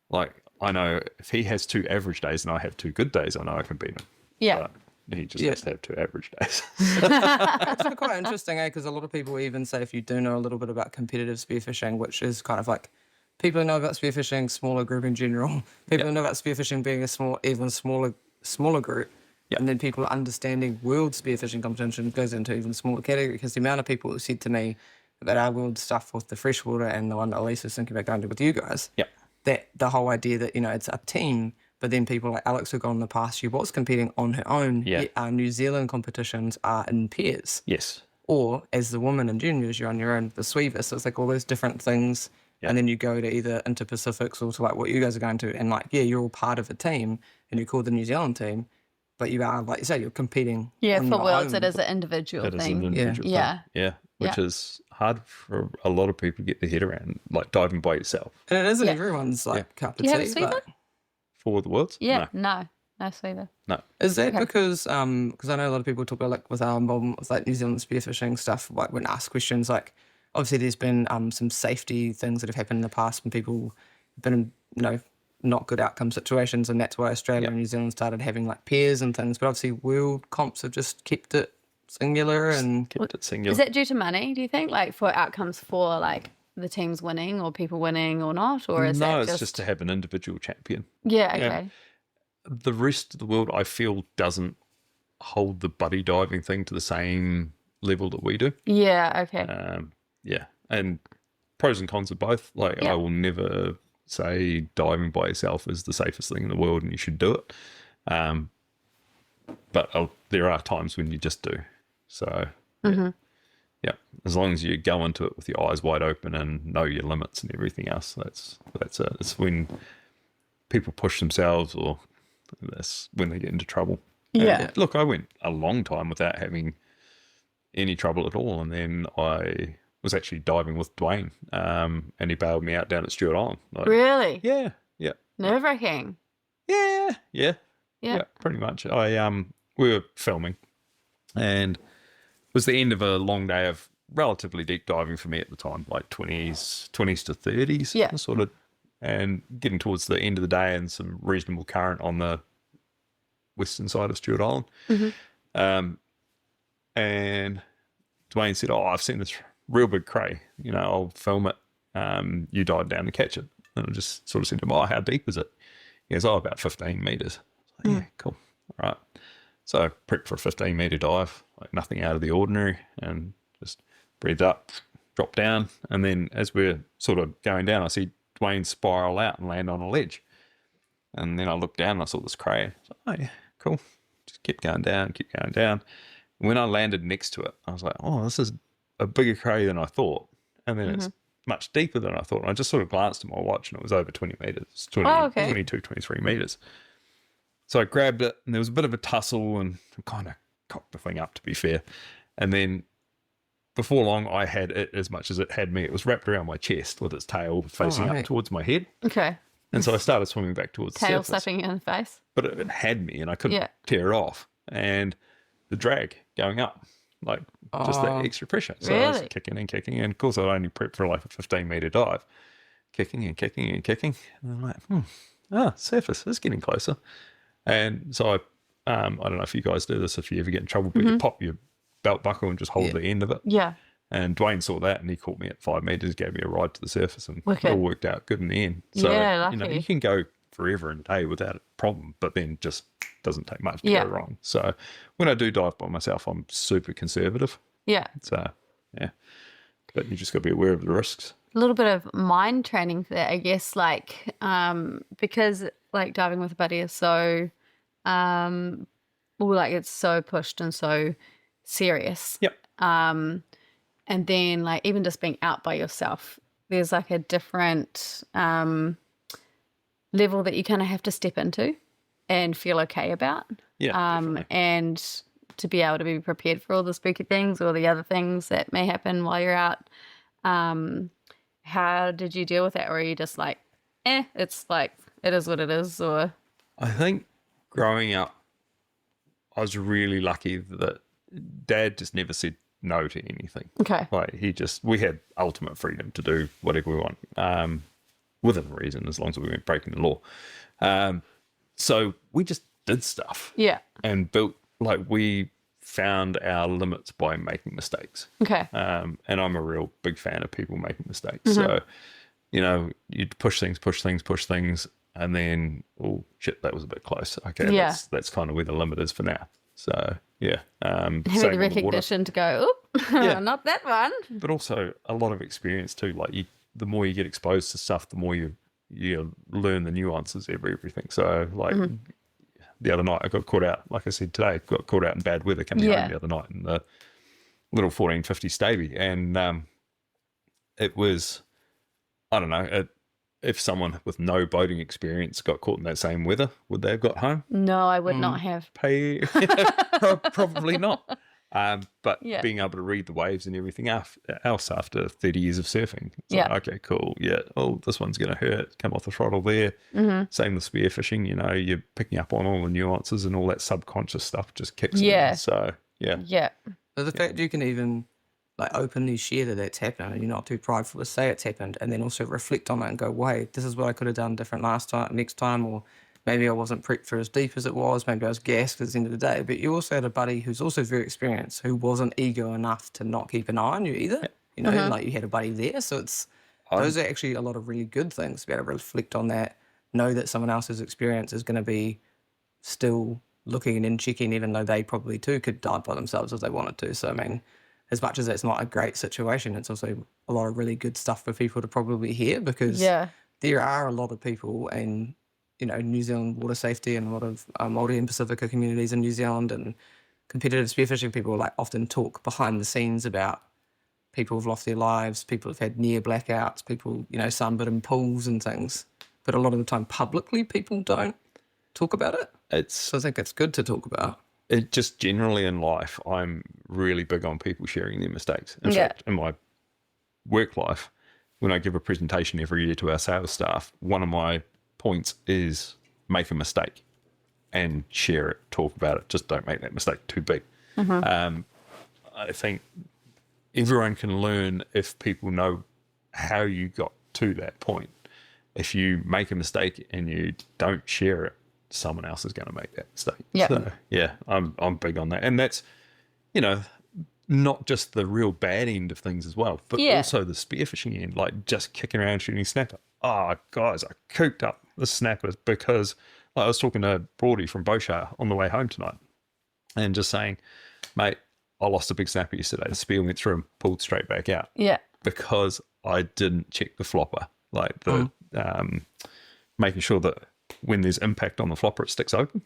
like, I know if he has 2 average days and I have 2 good days, I know I can beat him. Yeah. But he just Yeah. has to have 2 average days. It's quite interesting, because a lot of people even say if you do know a little bit about competitive spearfishing, which is kind of like people who know about spearfishing, smaller group in general, people who know about spearfishing being a even smaller group, Yeah. And then people understanding world spearfishing competition goes into even smaller category, because the amount of people who said to me about our world stuff with the freshwater and the one that Elise was thinking about going to with you guys, Yeah. that the whole idea that, it's a team, but then people like Alex who gone in the past, she was competing on her own. Yeah. Yet our New Zealand competitions are in pairs. Yes. Or as the woman in juniors, you're on your own, the Sweaver. So it's like all those different things. Yeah. And then you go to either Inter-Pacifics or to like what you guys are going to. And like, yeah, you're all part of a team and you're called the New Zealand team. But you are, like you say, you're competing. Yeah, on for your worlds, own. it is an individual It is thing. an individual Yeah. thing. Yeah. Which Yeah. is hard for a lot of people to get their head around, like diving by yourself. And it isn't Yeah. everyone's like cup of Do you have a tea. Sweaver? But For the worlds? Yeah. No Sweaver. No. is that Okay. because I know a lot of people talk about like with our involvement with like New Zealand spearfishing stuff, like when asked questions, like obviously there's been some safety things that have happened in the past when people have been in, not good outcome situations, and that's why Australia and New Zealand started having like pairs and things. But obviously world comps have just kept it singular and Kept it singular. Is that due to money, do you think? Like for outcomes for like the teams winning or people winning or not? Or is no, that it's just to have an individual champion. Yeah, okay. The rest of the world, I feel, doesn't hold the buddy diving thing to the same level that we do. Yeah, okay. Yeah. And pros and cons of both. Like, Yeah. I will never say diving by yourself is the safest thing in the world and you should do it. But there are times when you just do. So, yeah, as long as you go into it with your eyes wide open and know your limits and everything else, that's it. It's when people push themselves, or that's when they get into trouble. Yeah. And, look, I went a long time without having any trouble at all, and then I was actually diving with Dwayne, and he bailed me out down at Stewart Island. Like, Really? yeah, Nerve-wracking. yeah, Yeah. pretty much. We were filming, and it was the end of a long day of relatively deep diving for me at the time, like 20s to 30s, Yeah. sort of, and getting towards the end of the day and some reasonable current on the western side of Stewart Island. And Dwayne said, I've seen this real big cray, I'll film it. You dive down and catch it. And I just sort of said to him, how deep is it? He goes, about 15 meters. I was like, yeah, cool. All right. So I prepped for a 15-meter dive, like nothing out of the ordinary, and just breathed up, dropped down. And then as we're sort of going down, I see Dwayne spiral out and land on a ledge. And then I looked down and I saw this cray. I was like, yeah, cool. Just kept going down. When I landed next to it, I was like, this is a bigger cray than I thought. And then it's much deeper than I thought. And I just sort of glanced at my watch and it was over 20 meters, 22, 23 meters. So I grabbed it and there was a bit of a tussle and I kind of cocked the thing up, to be fair. And then before long, I had it as much as it had me. It was wrapped around my chest with its tail facing up towards my head. Okay. And so I started swimming back towards the Tail surface. slapping you in the face. But it had me and I couldn't tear it off. And the drag going up, like just that extra pressure. So I was Really? kicking and kicking. And of course, I'd only prepped for like a 15-meter dive. Kicking and kicking and kicking. And I'm like, surface is getting closer. And so I don't know if you guys do this, if you ever get in trouble, but you pop your belt buckle and just hold the end of it. Yeah. And Dwayne saw that and he caught me at 5 meters, gave me a ride to the surface, and Wicked. it all worked out good in the end. So, Yeah, you lucky. can go forever and a day without a problem, but then just doesn't take much to Yeah. go wrong. So when I do dive by myself, I'm super conservative. Yeah. So, yeah. But you just got to be aware of the risks. A little bit of mind training there, I guess, like, because like diving with a buddy is so, it's so pushed and so serious. Yep. And then like even just being out by yourself, there's like a different level that you kind of have to step into and feel okay about. Yeah. Definitely. And to be able to be prepared for all the spooky things or the other things that may happen while you're out. How did you deal with that? Or are you just like, it's like, it is what it is? Or I think growing up, I was really lucky that Dad just never said no to anything. okay. Like we had ultimate freedom to do whatever we want, within reason, as long as we weren't breaking the law. So we just did stuff Yeah. and built, we found our limits by making mistakes. Okay. And I'm a real big fan of people making mistakes. So, you'd push things. and then, oh shit, that was a bit close. Okay, Yeah. that's kind of where the limit is for now. So yeah, Having same the on the water. recognition to go, oop, Yeah. not that one. But also a lot of experience too. Like the more you get exposed to stuff, the more you learn the nuances of everything. So like the other night, I got caught out. Like I said today, got caught out in bad weather coming home the other night in the little 1450 Stavy, and it was, I don't know, if someone with no boating experience got caught in that same weather, would they have got home? No, I would not have. Probably not. But Yeah. being able to read the waves and everything else after 30 years of surfing, it's Yeah. like, okay, cool. Yeah. Oh, this one's going to hurt. Come off the throttle there. Same with spearfishing. You know, you're picking up on all the nuances and all that subconscious stuff just kicks Yeah. in. So, yeah. Yeah. So the fact you can even like openly share that that's happened and you're not too prideful to say it's happened, and then also reflect on it and go, wait, this is what I could have done different next time, or maybe I wasn't prepped for as deep as it was, maybe I was gassed at the end of the day. But you also had a buddy who's also very experienced who wasn't ego enough to not keep an eye on you either. You know, like you had a buddy there. So those are actually a lot of really good things to be able to reflect on that, know that someone else's experience is going to be still looking and checking, even though they probably too could dive by themselves if they wanted to. So, I mean, as much as it's not a great situation, it's also a lot of really good stuff for people to probably hear, because there are a lot of people in, you know, New Zealand water safety and a lot of Māori and Pacifica communities in New Zealand and competitive spearfishing people like often talk behind the scenes about people who've lost their lives, people who've had near blackouts, people, you know, sunburned in pools and things. But a lot of the time publicly people don't talk about it. So I think it's good to talk about. It just generally in life, I'm really big on people sharing their mistakes. In fact, in my work life, when I give a presentation every year to our sales staff, one of my points is make a mistake and share it, talk about it. Just don't make that mistake too big. I think everyone can learn if people know how you got to that point. If you make a mistake and you don't share it, someone else is going to make that mistake. So, yeah, I'm big on that. And that's, you know, not just the real bad end of things as well, but also the spearfishing end, like just kicking around shooting snapper. Oh, guys, I cooped up the snappers because I was talking to Brody from Beauchar on the way home tonight and just saying, mate, I lost a big snapper yesterday. The spear went through and pulled straight back out. Yeah. Because I didn't check the flopper, like the making sure that when there's impact on the flopper, it sticks open.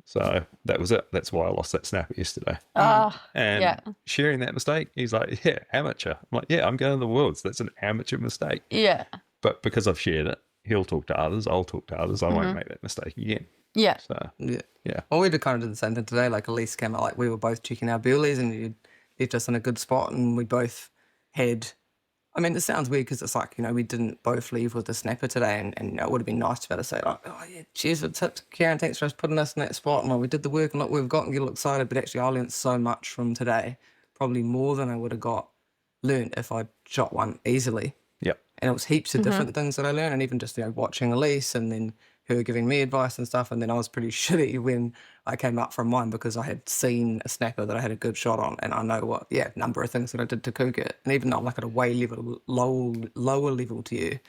So that was it. That's why I lost that snapper yesterday. And sharing that mistake, he's like, yeah, amateur. I'm like, yeah, I'm going to the Worlds. That's an amateur mistake. Yeah. But because I've shared it, he'll talk to others. I'll talk to others. I won't make that mistake again. Yeah. So, yeah. Well, we kind of did the same thing today. Like Elise came out, like we were both checking our burleys and you left us in a good spot and we both had, I mean, it sounds weird because it's like, you know, we didn't both leave with the snapper today and you know, it would have been nice to be able to say like, oh yeah, cheers for the tips, Kieran, thanks for us putting us in that spot and like, we did the work and look, we've got and get all excited. But actually I learned so much from today, probably more than I would have learned if I shot one easily. Yep. And it was heaps of different things that I learned, and even just, you know, watching Elise and then her giving me advice and stuff. And then I was pretty shitty when I came up from mine because I had seen a snapper that I had a good shot on, and I know number of things that I did to cook it. And even though I'm like at a way lower level to you,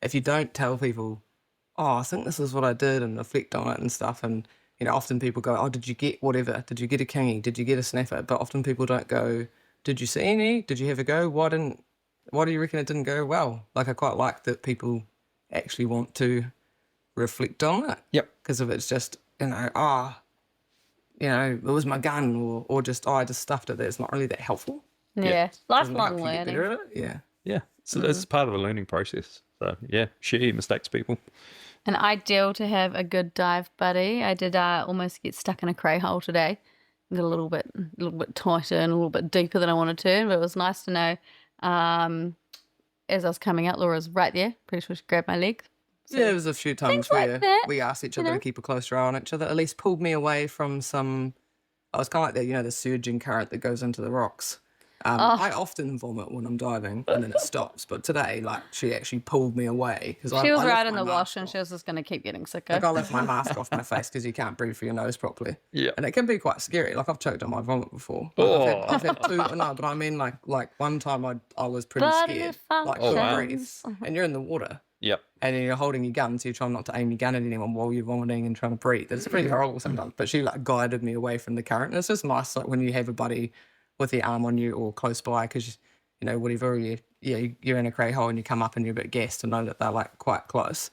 if you don't tell people, oh, I think this is what I did, and reflect on it and stuff, and you know, often people go, oh, did you get whatever? Did you get a kingy? Did you get a snapper? But often people don't go, did you see any? Did you have a go? Why do you reckon it didn't go well? Like, I quite like that people actually want to reflect on it. Yep. Because if it's just, you know, it was my gun, or just, I just stuffed it there, it's not really that helpful. Yeah. Lifelong learning. Yeah. So that's part of the learning process. So, yeah, share your mistakes, people. An ideal to have a good dive buddy. I did almost get stuck in a cray hole today. Got a little bit tighter and a little bit deeper than I wanted to, but it was nice to know. As I was coming out, Laura was right there. Pretty sure she grabbed my leg. So, yeah, there was a few times where we asked each other to keep a closer eye on each other. At least pulled me away from some. I was kind of like the surging current that goes into the rocks. I often vomit when I'm diving, and then it stops. But today, like, she actually pulled me away because she was right in the wash, and she was just going to keep getting sicker. Like, I left my mask off my face because you can't breathe through your nose properly. Yeah, and it can be quite scary. Like, I've choked on my vomit before. Like, I've had two. No, but I mean, like one time I was pretty scared. Like, couldn't breathe, and you're in the water. Yep. and then you're holding your gun, so you're trying not to aim your gun at anyone while you're vomiting and trying to breathe. It's pretty horrible sometimes. But she like guided me away from the current. And it's just nice, like when you have a buddy with their arm on you or close by, because you know whatever you're in a cray hole and you come up and you're a bit gassed to know that they're like quite close.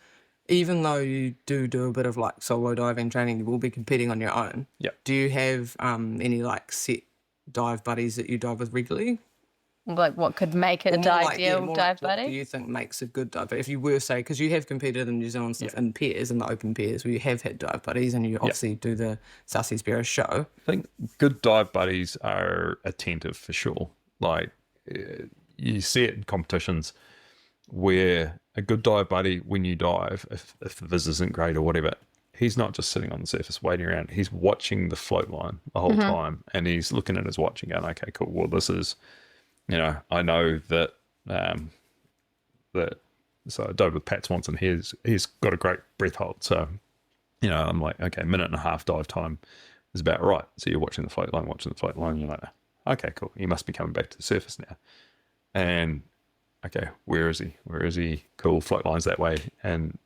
Even though you do a bit of like solo diving training, you will be competing on your own. Yeah. Do you have any like set dive buddies that you dive with regularly? Like what could make it Or an more like, ideal more dive like, what buddy? do you think makes a good dive buddy? If you were, say, because you have competed in New Zealand stuff in pairs, in the open pairs, where you have had dive buddies and you obviously do the South Seas Spearo show. I think good dive buddies are attentive for sure. Like you see it in competitions where a good dive buddy, when you dive, if the viz isn't great or whatever, he's not just sitting on the surface waiting around. He's watching the float line the whole time, and he's looking at his watch and going, okay, cool. Well, this is, you know, I know that so I dove with Pat Swanson. He's got a great breath hold. So, you know, I'm like, okay, minute and a half dive time is about right. So you're watching the float line, you're like, okay, cool. He must be coming back to the surface now. And okay, where is he? Cool, float line's that way. And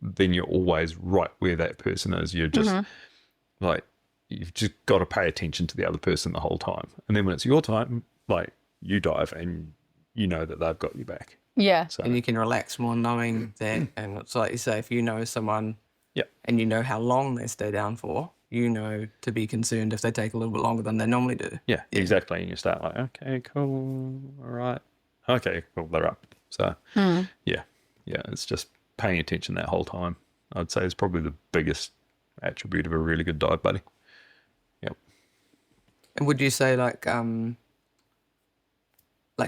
then you're always right where that person is. You're just like, you've just got to pay attention to the other person the whole time. And then when it's your time, like you dive and you know that they've got you back. Yeah. So And you can relax more knowing that. And it's like you say, if you know someone and you know how long they stay down for, you know to be concerned if they take a little bit longer than they normally do. yeah, exactly. And you start like, okay, cool, all right. Okay, cool, they're up. So yeah, it's just paying attention that whole time. I'd say it's probably the biggest attribute of a really good dive buddy. Yep. And would you say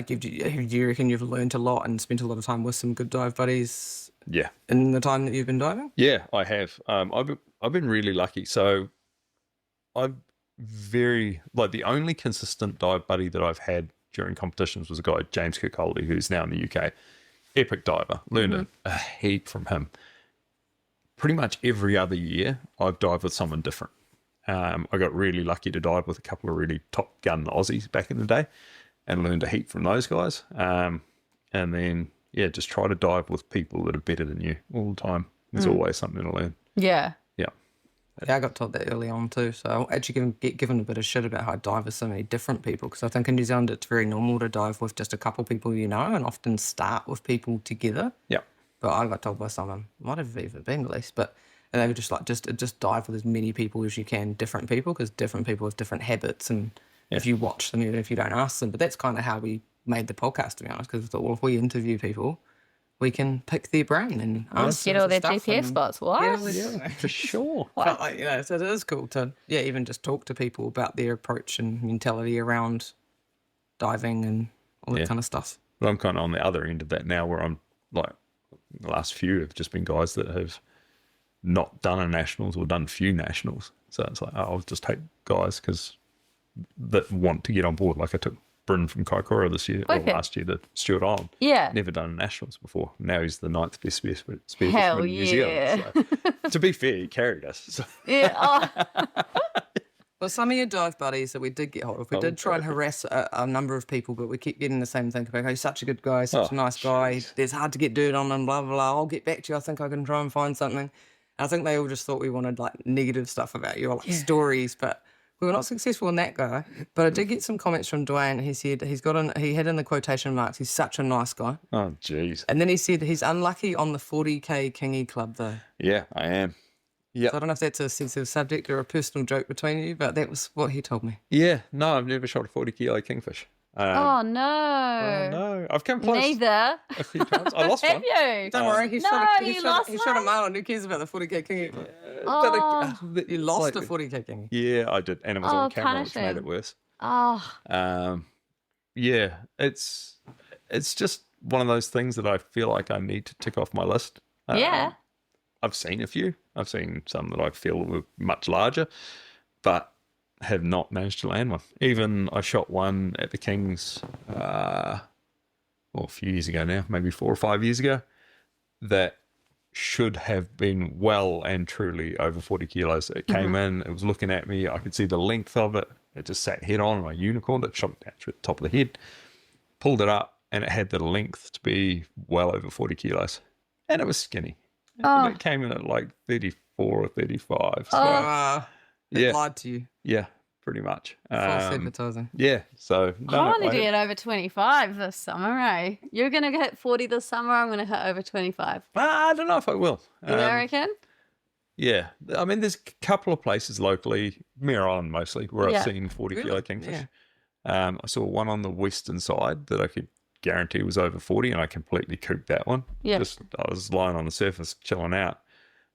do you reckon you've learned a lot and spent a lot of time with some good dive buddies Yeah. in the time that you've been diving? Yeah, I have. I've been really lucky. So I'm very the only consistent dive buddy that I've had during competitions was a guy, James Kirkholdy, who's now in the UK. Epic diver. Learned a heap from him. Pretty much every other year, I've dived with someone different. I got really lucky to dive with a couple of really top gun Aussies back in the day and learned a heap from those guys. And then, just try to dive with people that are better than you all the time. There's always something to learn. Yeah. Yeah. Yeah, I got told that early on too. So I actually get given a bit of shit about how I dive with so many different people, because I think in New Zealand it's very normal to dive with just a couple people you know and often start with people together. Yeah. But I got told by someone, might have even been English, and they were just like, just dive with as many people as you can, different people, because different people have different habits. And if you watch them, even if you don't ask them, but that's kind of how we made the podcast, to be honest, because we thought, well, if we interview people, we can pick their brain and ask Get them all their stuff GPS and- spots. What? Yeah, for sure. But like, so it is cool to even just talk to people about their approach and mentality around diving and all that kind of stuff. But I'm kind of on the other end of that now, where I'm like, the last few have just been guys that have not done a nationals or done few nationals. So it's like, I'll just take guys that want to get on board. Like I took Bryn from Kaikoura this year, or last year, the Stuart Island. Yeah. Never done a nationals before. Now he's the 9th best spearfisherman Hell in New Zealand. So, to be fair, he carried us. So. Yeah. Oh. Well, some of your dive buddies that we did get hold of, we did try and harass a number of people, but we keep getting the same thing about, he's such a good guy, such a nice guy, there's hard to get dirt on him, blah, blah, blah. I'll get back to you. I think I can try and find something. And I think they all just thought we wanted like negative stuff about you, or like stories, but we were not successful in that guy. But I did get some comments from Dwayne. He said he had in the quotation marks, he's such a nice guy. Oh, jeez. And then he said he's unlucky on the 40K Kingy Club though. Yeah, I am. Yeah. So I don't know if that's a sensitive subject or a personal joke between you, but that was what he told me. Yeah, no, I've never shot a 40 kilo kingfish. Oh, no. Oh, no. I've come close Neither. a few times. I lost Have one. you? Don't worry, he No, shot you lost he shot a one? male, and who cares about the 40K Kingy? Oh. You lost a 40K Kingy. Yeah, I did. And it was on camera, which made punishing. it worse. Oh. Yeah, it's just one of those things that I feel like I need to tick off my list. Yeah. I've seen a few. I've seen some that I feel were much larger, but have not managed to land one. Even I shot one at the Kings, a few years ago now, maybe 4 or 5 years ago, that should have been well and truly over 40 kilos. It came in, it was looking at me, I could see the length of it. It just sat head on, and I unicorned it, shot it down to the top of the head, pulled it up, and it had the length to be well over 40 kilos. and it was skinny. Oh. And it came in at like 34 or 35. So, It yeah. lied to you. Yeah, pretty much. False advertising. Yeah, so I want to get over 25 this summer, eh? You're going to hit 40 this summer. I'm going to hit over 25. I don't know if I will. You reckon? Yeah, I mean, there's a couple of places locally, Mere Island mostly, where Yeah. I've seen 40 kilo Really? kingfish. Yeah. I saw one on the western side that I could guarantee was over 40, and I completely cooked that one. Yeah. I was lying on the surface chilling out.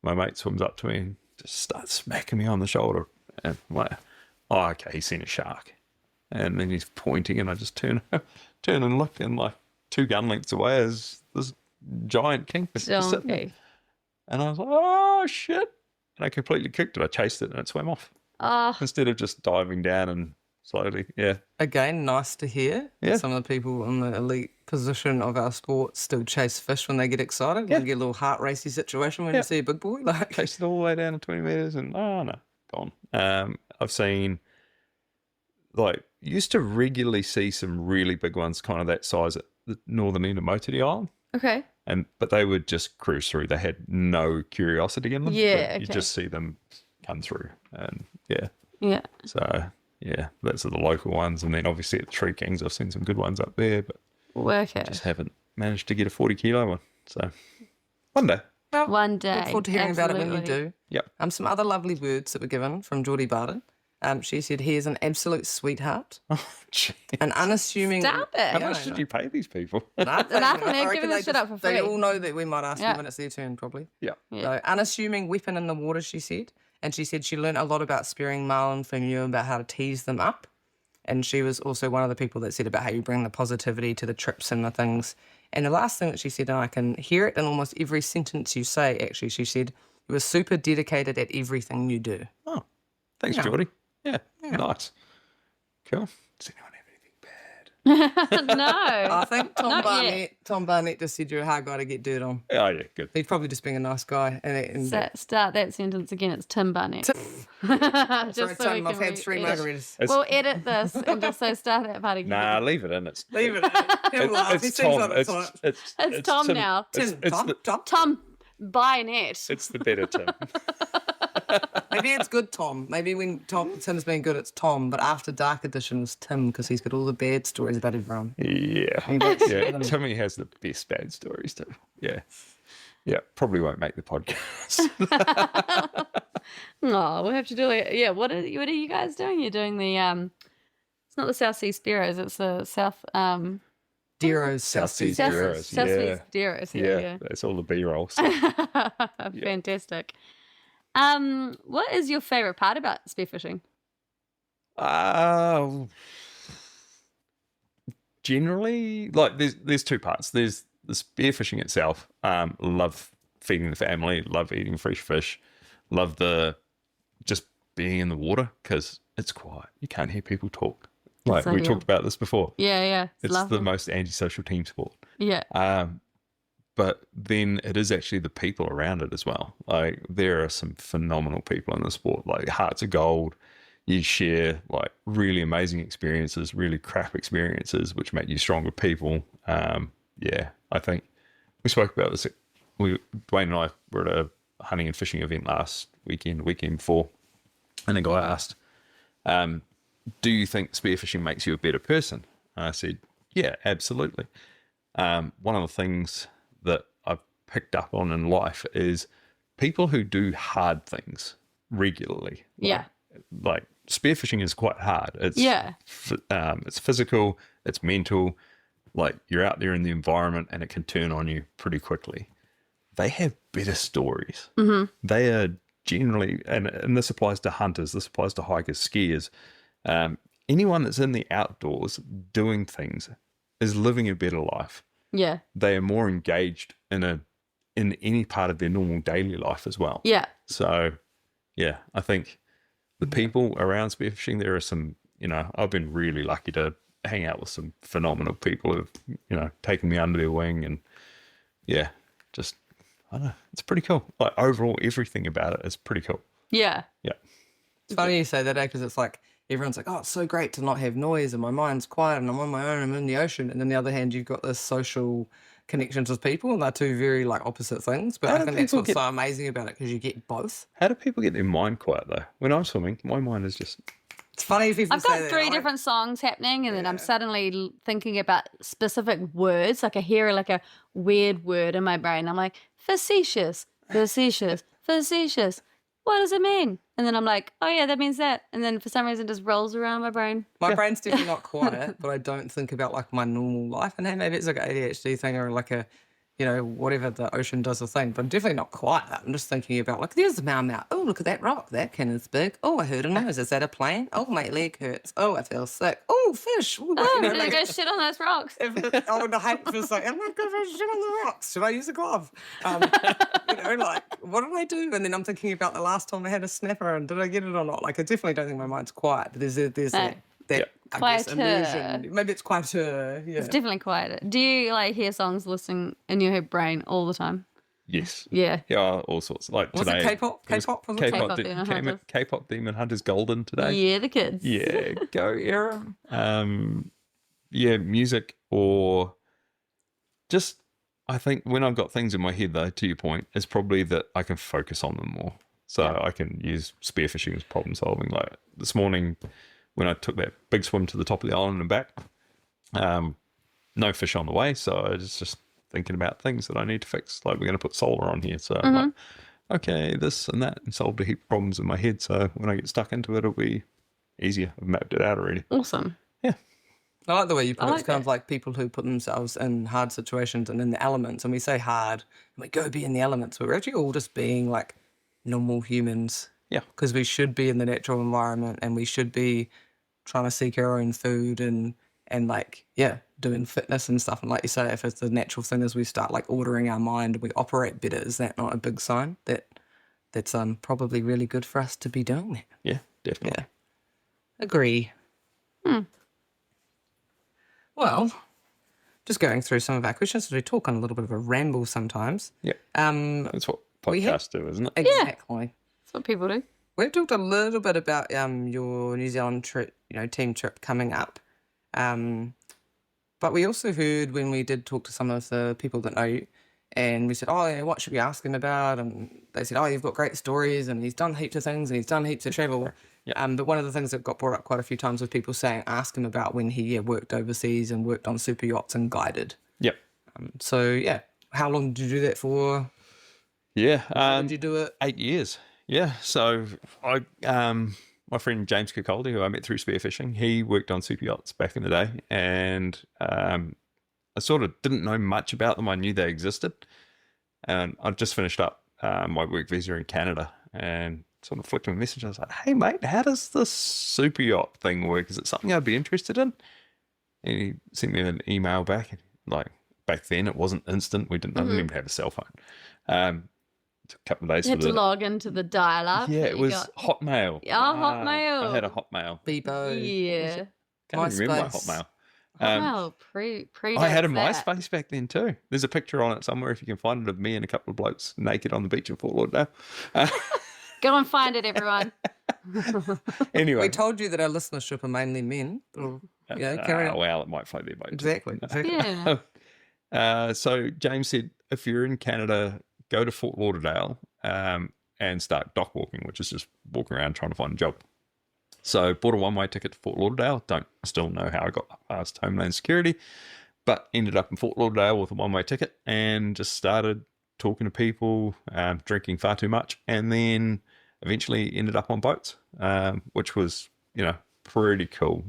My mate swims up to me and just starts smacking me on the shoulder. And I'm like, oh, okay, he's seen a shark. And then he's pointing, and I just turn and look, and like 2 gun lengths away is this giant kingfish just sitting there. Donkey. And I was like, oh, shit. And I completely kicked it. I chased it and it swam off. Oh, Instead of just diving down and slowly, yeah. Again, nice to hear. Yeah. Some of the people in the elite position of our sport still chase fish when they get excited. Yeah. You get a little heart racy situation when Yeah. you see a big boy. Like, Chased it all the way down to 20 meters and, oh, no, gone. I've seen, like, used to regularly see some really big ones, kind of that size at the northern end of Motiri Island. okay. But they would just cruise through. They had no curiosity in them. Yeah, But you okay. just see them come through. And, yeah. Yeah. So, yeah, those are the local ones. And then obviously at the Tree Kings, I've seen some good ones up there, but Work it. just haven't managed to get a 40 kilo one. So, one day. well, One day. look forward to hearing about it when you Absolutely. do. Yep. Some other lovely words that were given from Geordie Barton. She said he is an absolute sweetheart, Oh, gee. an unassuming. Stop it. How Yeah, much did you pay these people? Nothing. Nothing, they're I reckon giving this shit up for They free. all know that we might ask Yeah. them when it's their turn, probably. Yeah. Yeah. So, unassuming weapon in the water, she said. And she said she learned a lot about spearing male and female, about how to tease them up. And she was also one of the people that said about how you bring the positivity to the trips and the things. And the last thing that she said, and I can hear it in almost every sentence you say, actually, she said, you were super dedicated at everything you do. Oh, thanks, Yeah. Geordie. Yeah, nice. Cool. Does anyone have anything bad? No. I think Not yet. Tom Barnett just said you're a hard guy to get dirt on. Oh, yeah, good. He's probably just being a nice guy. And Start that sentence again. It's Tim Barnett. sorry, Just so we Tim, I've can had 3 edit. margaritas. We'll edit this and just say start that part again. Nah, leave it in. It's Leave it. He'll laugh. He it's seems Tom. like It's, time. it's Tom Tim. now. It's, it's, Tom, the, Tom. Tom Barnett. it's the better Tim. Maybe it's good Tom. Maybe when Tim's been good, it's Tom. But After Dark Edition was Tim because he's got all the bad stories about everyone. Yeah. that's- Yeah. Timmy has the best bad stories too. Yeah. Yeah. Probably won't make the podcast. Oh, we'll have to do it. Yeah, what are you guys doing? You're doing the it's not the South Seas Spearos, it's the South Dero's South Seas South Spearos, South yeah. Seas Deros, yeah. yeah. That's all the B-roll. Fantastic. What is your favorite part about spearfishing? Generally, like there's 2 parts. There's the spearfishing itself. Love feeding the family, love eating fresh fish, love the just being in the water because it's quiet. You can't hear people talk. Like we ideal. talked about this before. Yeah. It's lovely. the most antisocial team sport. Yeah. But then it is actually the people around it as well. Like there are some phenomenal people in the sport, like hearts of gold. You share like really amazing experiences, really crap experiences, which make you stronger people. Yeah, I think we spoke about this. Dwayne and I were at a hunting and fishing event last weekend before, and a guy asked, do you think spearfishing makes you a better person? And I said, yeah, absolutely. One of the things that I've picked up on in life is people who do hard things regularly. Yeah. Like spearfishing is quite hard. It's it's physical, it's mental. Like you're out there in the environment and it can turn on you pretty quickly. They have better stories. Mm-hmm. They are generally, and this applies to hunters, this applies to hikers, skiers. Anyone that's in the outdoors doing things is living a better life. Yeah. They are more engaged in any part of their normal daily life as well. Yeah. So, yeah, I think the people around spearfishing, there are some, I've been really lucky to hang out with some phenomenal people who've, taken me under their wing and, yeah, just, I don't know, it's pretty cool. Like overall, everything about it is pretty cool. Yeah. Yeah. It's funny you say that, because it's like everyone's like, oh, it's so great to not have noise and my mind's quiet and I'm on my own, I'm in the ocean. And on the other hand, you've got this social connections with people, and they're two very like opposite things. But How I do think that's people what's so amazing about it because you get both. How do people get their mind quiet though? When I'm swimming, my mind is just It's funny if people I've say got that. three different songs happening, and then I'm suddenly thinking about specific words. Like I hear like a weird word in my brain. I'm like, facetious, facetious, facetious. What does it mean? And then I'm like, oh yeah, that means that. And then for some reason it just rolls around my brain. My brain's definitely not quiet, but I don't think about like my normal life. And maybe it's like an ADHD thing or like a, whatever the ocean does a thing. But I'm definitely not quiet. I'm just thinking about like, there's the Mau. Oh, look at that rock. That cannon's big. Oh, I heard a noise. Is that a plane? Oh, my leg hurts. Oh, I feel sick. Oh, fish. Ooh, Oh, did I go shit on those rocks? I would hate for like, I'm not going to shit on the rocks. Should I use a glove? Like, what did I do? And then I'm thinking about the last time I had a snapper and did I get it or not? Like, I definitely don't think my mind's quiet, but there's that I guess, illusion. Maybe it's quieter. Yeah. It's definitely quieter. Do you like hear songs listening in your brain all the time? yes. Yeah. Yeah, all sorts. Like Was today. it K-pop? K-pop? Was it K-pop Demon Hunters. K-pop Demon Hunters Golden today. Yeah, the kids. Yeah, go era. Yeah, music or just I think when I've got things in my head though, to your point, is probably that I can focus on them more. So I can use spearfishing as problem solving. Like this morning when I took that big swim to the top of the island and back, no fish on the way, so I was just thinking about things that I need to fix. Like we're going to put solar on here, so I'm like, okay, this and that, and solved a heap of problems in my head. So when I get stuck into it, it'll be easier. I've mapped it out already. Awesome. Yeah. I like the way you put it. like It's kind that. of like people who put themselves in hard situations and in the elements. And we say hard, and we go be in the elements, but we're actually all just being like normal humans. Yeah. Because we should be in the natural environment and we should be trying to seek our own food and like, doing fitness and stuff. And like you say, if it's the natural thing is we start like ordering our mind and we operate better, is that not a big sign that's probably really good for us to be doing that? Yeah, definitely. Yeah. Agree. Well, just going through some of our questions. We talk on a little bit of a ramble sometimes. Yeah. That's what we have- podcasts do, isn't it? Exactly. That's what people do. We've talked a little bit about your New Zealand trip, team trip coming up. But we also heard when we did talk to some of the people that know you, and we said, oh, yeah, what should we ask him about? And they said, oh, you've got great stories, and he's done heaps of things, and he's done heaps of travel. But one of the things that got brought up quite a few times was people saying, ask him about when he worked overseas and worked on super yachts and guided. Yep. How long did you do that for? Yeah. How did you do it? 8 years. Yeah. So I, my friend James Kirkcaldy, who I met through spearfishing, he worked on super yachts back in the day, and I sort of didn't know much about them. I knew they existed, and I'd just finished up my work visa in Canada, and sort of flicked him a message. I was like, "Hey mate, how does this super yacht thing work? Is it something I'd be interested in?" And he sent me an email back. Like back then, it wasn't instant. I didn't even have a cell phone. Took a couple of days You had for to the log into the dial-up. yeah, that it you was got. Hotmail. Oh, Hotmail. I had a Hotmail. Bebo. Yeah. Can't even remember my MySpace. Hotmail. Wow, pre I had a that. MySpace back then too. There's a picture on it somewhere if you can find it of me and a couple of blokes naked on the beach in Fort Lauderdale. Go and find it, everyone. Anyway, We told you that our listenership are mainly men. Carry on. well, it might float their boat. Exactly. Yeah. So James said, if you're in Canada, go to Fort Lauderdale and start dock walking, which is just walking around trying to find a job. So bought a one-way ticket to Fort Lauderdale. Don't still know how I got past Homeland Security, but ended up in Fort Lauderdale with a one-way ticket and just started talking to people, drinking far too much, and then eventually ended up on boats, which was, pretty cool.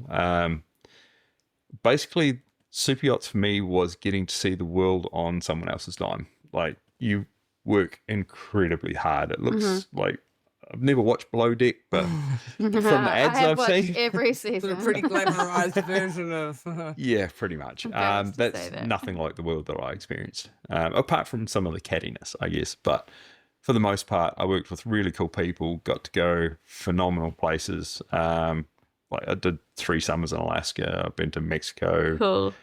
Basically, super yachts for me was getting to see the world on someone else's dime. Like, you work incredibly hard. It looks like I've never watched Below Deck, but from the ads I have I've watched seen, every It's a season. pretty glamorized version of. yeah, pretty much. embarrassed to That's say that. nothing like the world that I experienced, apart from some of the cattiness, I guess. But for the most part, I worked with really cool people, got to go phenomenal places. Like I did 3 summers in Alaska. I've been to Mexico, Cool.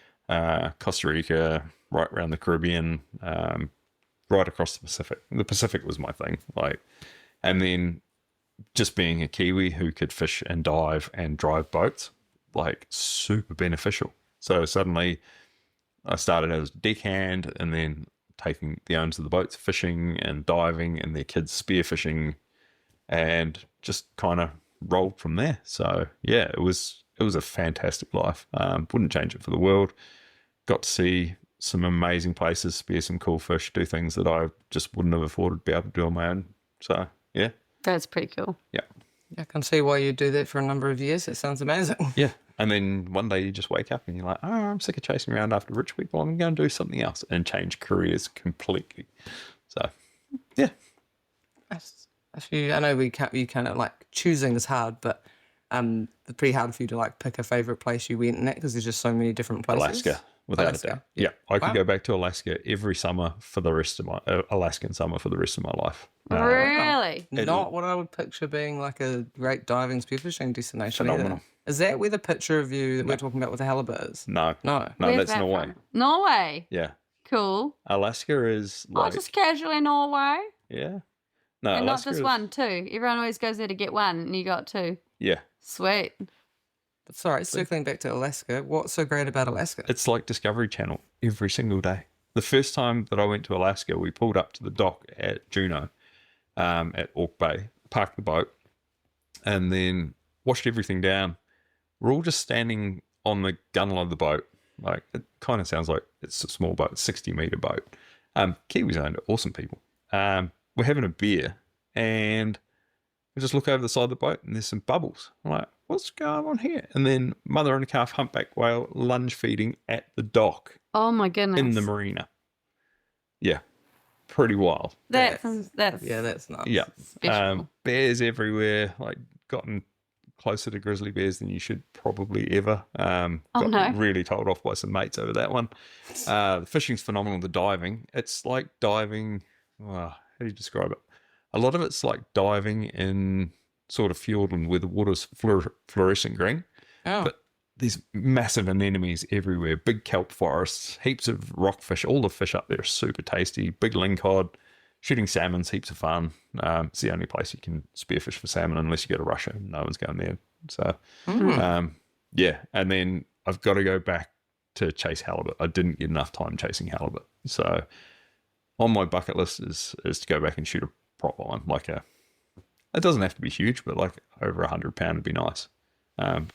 Costa Rica, right around the Caribbean, right across the Pacific. The Pacific was my thing. And then just being a Kiwi who could fish and dive and drive boats, super beneficial. So suddenly I started as a deckhand and then taking the owners of the boats fishing and diving and their kids spearfishing and just kind of rolled from there. So yeah, it was a fantastic life. Wouldn't change it for the world. Got to see some amazing places, spear some cool fish, do things that I just wouldn't have afforded to be able to do on my own. So yeah. That's pretty cool. Yeah. I can see why you do that for a number of years. It sounds amazing. Yeah. And then one day you just wake up and you're like, oh, I'm sick of chasing around after rich people. I'm going to do something else and change careers completely. So, yeah. Actually, I know you kind of like choosing is hard, but it's pretty hard for you to like pick a favorite place you went in that because there's just so many different places. Alaska, without a doubt. Yeah. I could Wow. go back to Alaska every summer for the rest of my, Alaskan summer for the rest of my life. Really? Not what I would picture being like a great diving spearfishing destination. Phenomenal. Either. Is that where the picture of you that we're talking about with the halibut is? No. No. No, Where's that's that Norway. from? Norway. Yeah. Cool. Alaska is Oh, like, just casually Norway. yeah. No, And Alaska not just is, one, two. Everyone always goes there to get one, and you got two. Yeah. Sweet. But sorry, circling back to Alaska, what's so great about Alaska? It's like Discovery Channel every single day. The first time that I went to Alaska, we pulled up to the dock at Juneau, at Ork Bay, parked the boat, and then washed everything down. We're all just standing on the gunwale of the boat. Like, it kind of sounds like it's a small boat, 60-meter boat. Kiwis owned it, awesome people. We're having a beer, and we just look over the side of the boat, and there's some bubbles. I'm like, what's going on here? And then mother and calf humpback whale lunge feeding at the dock Oh my goodness. in the marina. Yeah, pretty wild. That's Yeah, that's nuts. Yeah, special. bears everywhere. Like, gotten closer to grizzly bears than you should probably ever. Got no. really told off by some mates over that one. The fishing's phenomenal. The diving, it's like diving. How do you describe it? A lot of it's like diving in sort of fjordland where the water's fluorescent green. Oh. But there's massive anemones everywhere, big kelp forests, heaps of rockfish. All the fish up there are super tasty. Big lingcod, shooting salmon's heaps of fun. It's the only place you can spearfish for salmon unless you go to Russia. No one's going there. So, yeah. And then I've got to go back to chase halibut. I didn't get enough time chasing halibut. So on my bucket list is to go back and shoot a proper one. It doesn't have to be huge, but like over 100 pound would be nice.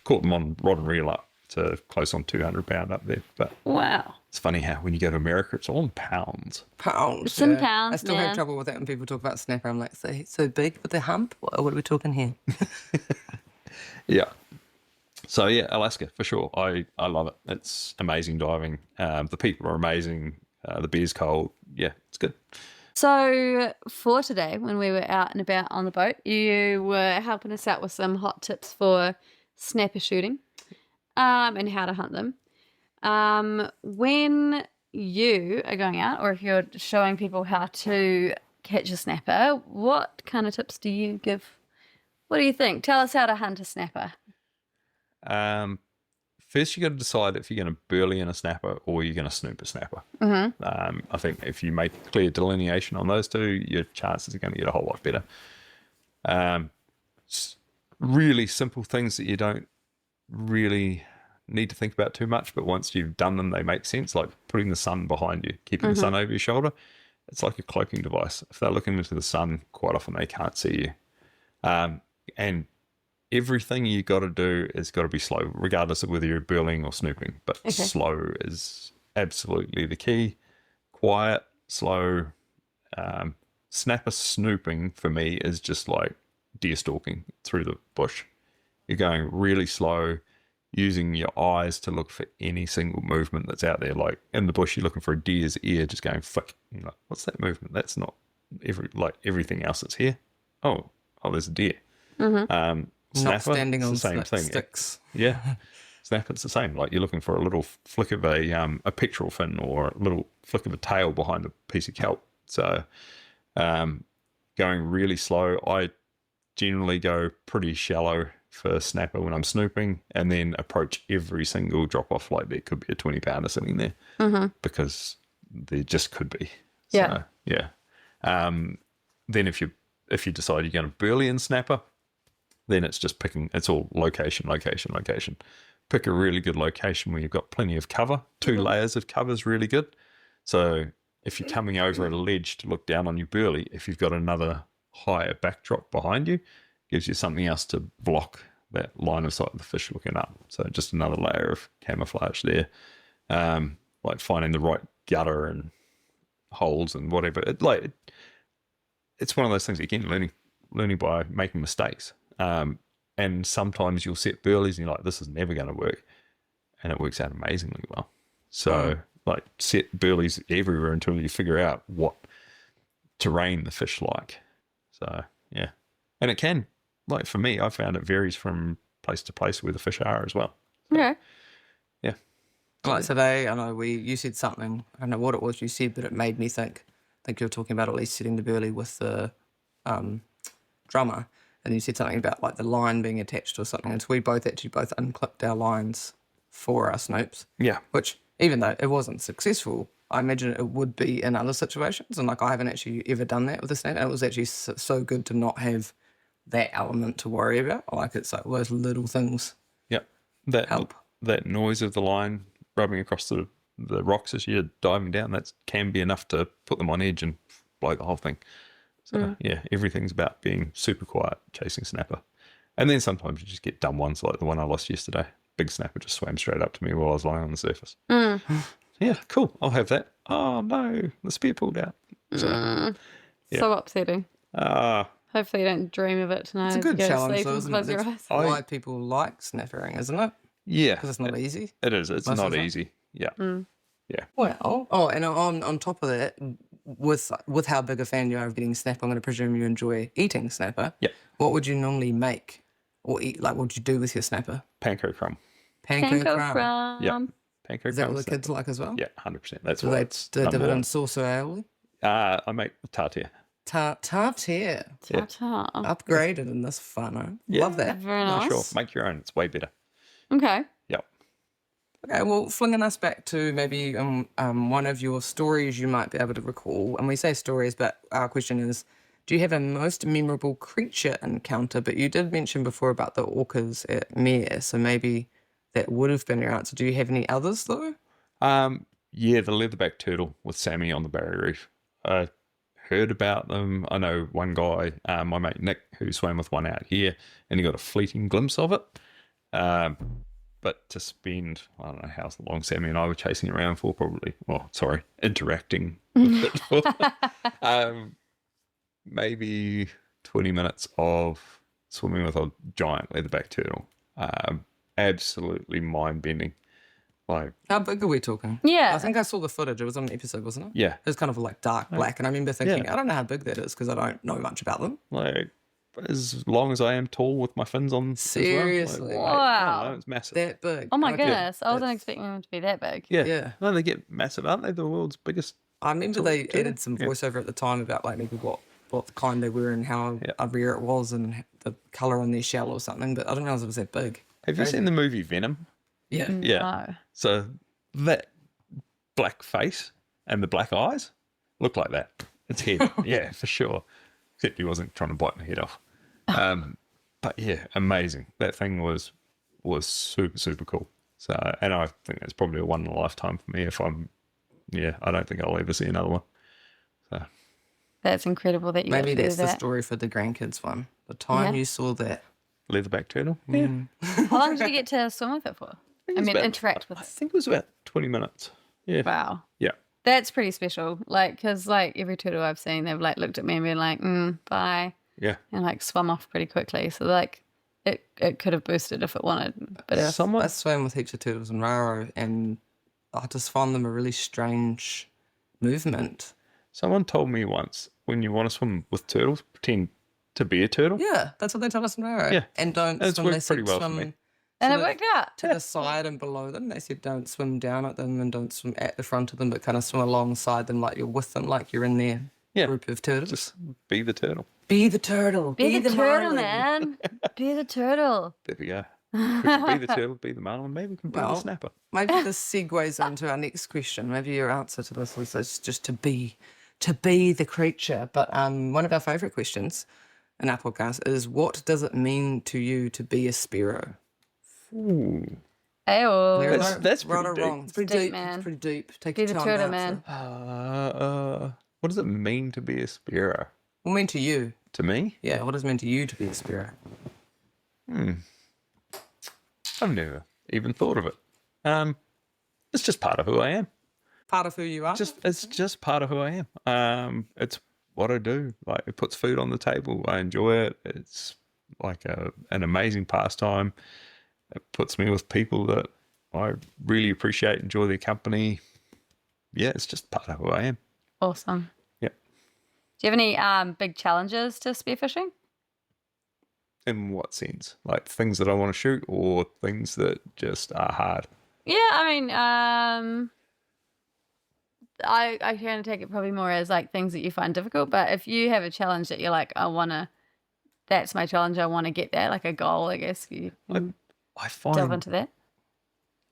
Caught them on rod and reel up to close on 200 pound up there. But Wow. it's funny how when you go to America, it's all in pounds. Pounds. It's in pounds, I still man. have trouble with that when people talk about snapper. I'm like, so big with the hump? What are we talking here? Yeah. So yeah, Alaska for sure. I love it. It's amazing diving. The people are amazing. The beer's cold. Yeah, it's good. So for today, when we were out and about on the boat, you were helping us out with some hot tips for snapper shooting, and how to hunt them. When you are going out, or if you're showing people how to catch a snapper, what kind of tips do you give? What do you think? Tell us how to hunt a snapper. First, you got to decide if you're going to burley in a snapper or you're going to snoop a snapper. I think if you make a clear delineation on those two, your chances are going to get a whole lot better. Really simple things that you don't really need to think about too much, but once you've done them, they make sense, like putting the sun behind you, keeping the sun over your shoulder. It's like a cloaking device. If they're looking into the sun, quite often they can't see you. And everything you got to do is got to be slow, regardless of whether you're burling or snooping. But slow is absolutely the key. Quiet, slow. Snapper snooping for me is just like deer stalking through the bush. You're going really slow, using your eyes to look for any single movement that's out there. Like in the bush, you're looking for a deer's ear, just going flick. You're like, what's that movement? That's not everything else that's here. Oh, there's a deer. Snapper, Not standing it's on the same thing. sticks. Yeah. Snapper, it's the same. Like you're looking for a little flick of a pectoral fin or a little flick of a tail behind a piece of kelp. So going really slow. I generally go pretty shallow for snapper when I'm snooping, and then approach every single drop off like there could be a 20 pounder sitting there, because there just could be. Yeah. So, yeah. Then if you decide you're going to burley in snapper, then it's just picking. It's all location. pick a really good location where you've got plenty of cover. 2 layers of cover is really good. So if you're coming over at a ledge to look down on your burley, if you've got another higher backdrop behind you, gives you something else to block that line of sight of the fish looking up. So just another layer of camouflage there. Like finding the right gutter and holes and whatever. It's one of those things, again, learning by making mistakes. And sometimes you'll set burleys and you're like, this is never going to work. And it works out amazingly well. So like set burleys everywhere until you figure out what terrain the fish like. So yeah. And it can, like for me, I found it varies from place to place where the fish are as well. So, Yeah. yeah. Like today, I know you said something, I don't know what it was you said, but it made me think. I think you were talking about at least setting the burley with the drummer, and you said something about like the line being attached or something. And so we both unclipped our lines for our snoops. Yeah. Which, even though it wasn't successful, I imagine it would be in other situations. And like I haven't actually ever done that with a snap. And it was actually so good to not have that element to worry about. Like it's like those little things Yeah. help. That noise of the line rubbing across the rocks as you're diving down, that can be enough to put them on edge and blow the whole thing. So yeah, everything's about being super quiet, chasing snapper. And then sometimes you just get dumb ones like the one I lost yesterday. Big snapper just swam straight up to me while I was lying on the surface. Yeah, cool. I'll have that. Oh no, the spear pulled out. So, So upsetting. Hopefully you don't dream of it tonight. It's a good Go to challenge, sleep though, and isn't close it? your That's eyes. why people like snappering, isn't it? yeah, Because it's not easy. it is. It's Most of not the time. easy. Yeah. Yeah. Well, and on top of that, with how big a fan you are of getting snapper, I'm going to presume you enjoy eating snapper. Yeah. What would you normally make or eat? Like, what would you do with your snapper? Panko crumb. Pancake Panko crumb. crumb. Yeah. Panko Is that crumb. what the kids like as well? Yeah, 100%. That's Do what they it's do they dip number it in one. sauce or aioli? I make tartare. Tartare. Ta-ta. Upgraded in this fun. Yeah. Love that. Very Oh, nice. sure. Make your own. It's way better. Okay. Yep. Okay, well, flinging us back to maybe one of your stories you might be able to recall. And we say stories, but our question is, do you have a most memorable creature encounter? But you did mention before about the orcas at Mere, so maybe that would have been your answer. Do you have any others, though? Yeah, the leatherback turtle with Sammy on the Barrier Reef. I heard about them. I know one guy, my mate Nick, who swam with one out here, and he got a fleeting glimpse of it. But to spend, I don't know how long Sammy and I were chasing around for, interacting with it for, maybe 20 minutes of swimming with a giant leatherback turtle. Absolutely mind-bending. Like, How big are we talking? Yeah. I think I saw the footage. It was on an episode, wasn't it? yeah, It was kind of like dark black. And I remember thinking, Yeah. I don't know how big that is because I don't know much about them. like as long as I am tall with my fins on. Seriously? As well. Like, I Wow. don't know, it's massive. That big. Oh my Okay. goodness. I wasn't That's- expecting them to be that big. Yeah. Yeah. No, they get massive, aren't they? The world's biggest. I remember they turtle. added some voiceover at the time about like maybe what kind they were and how rare it was and the colour on their shell or something, but I didn't realise it was that big. Have you seen the movie Venom? Yeah. Yeah. No. So that black face and the black eyes look like that. It's head. Yeah, for sure. Except he wasn't trying to bite my head off. But yeah, amazing. That thing was super, super cool. So, and I think that's probably a one in a lifetime for me. I don't think I'll ever see another one. So That's incredible that you Maybe got to do that's the that. story for the grandkids one. The time Yeah. you saw that. leatherback turtle. Yeah. How long did you get to swim with it for? I mean, interact with I it. think it was about 20 minutes. Yeah. Wow. Yeah. That's pretty special. Like, because like every turtle I've seen, they've like looked at me and been like, bye, Yeah. and like swum off pretty quickly. So like, it could have boosted if it wanted. But if, Someone. I swam with heaps of turtles in Raro and I just find them a really strange movement. Someone told me once, when you want to swim with turtles, pretend to be a turtle. Yeah, that's what they tell us in Raro. Yeah. And don't It's swim, worked they said pretty well for swim me. and it to the- worked out. to the side and below them. They said don't swim down at them and don't swim at the front of them, but kind of swim alongside them like you're with them, like you're in their group of turtles. Just be the turtle. Be the turtle. Be the turtle, marlin. man. Be the turtle. There we go. We can be the turtle, be the marlin, maybe we can be the Well, snapper. Maybe this segues into our next question. Maybe your answer to this is just to be the creature. But one of our favourite questions in our podcast is, what does it mean to you to be a Spearo? Ooh. Oh, That's right pretty or deep. wrong. It's pretty deep, deep. man. It's pretty deep. Take Be your the time turtle, to man. answer. What does it mean to be a Spearo? What mean to you? To me? Yeah, what does it mean to you to be a Spearo? I've never even thought of it. It's just part of who I am. Part of who you are? It's just part of who I am. It's what I do. Like, it puts food on the table. I enjoy it. It's like an amazing pastime. It puts me with people that I really appreciate, enjoy their company. Yeah, it's just part of who I am. Awesome. Yeah. Do you have any big challenges to spearfishing? In what sense? Like things that I want to shoot or things that just are hard? Yeah, I mean, I kind of take it probably more as like things that you find difficult. But if you have a challenge that you're like, that's my challenge, I want to get that, like a goal, I guess you can I delve find into that.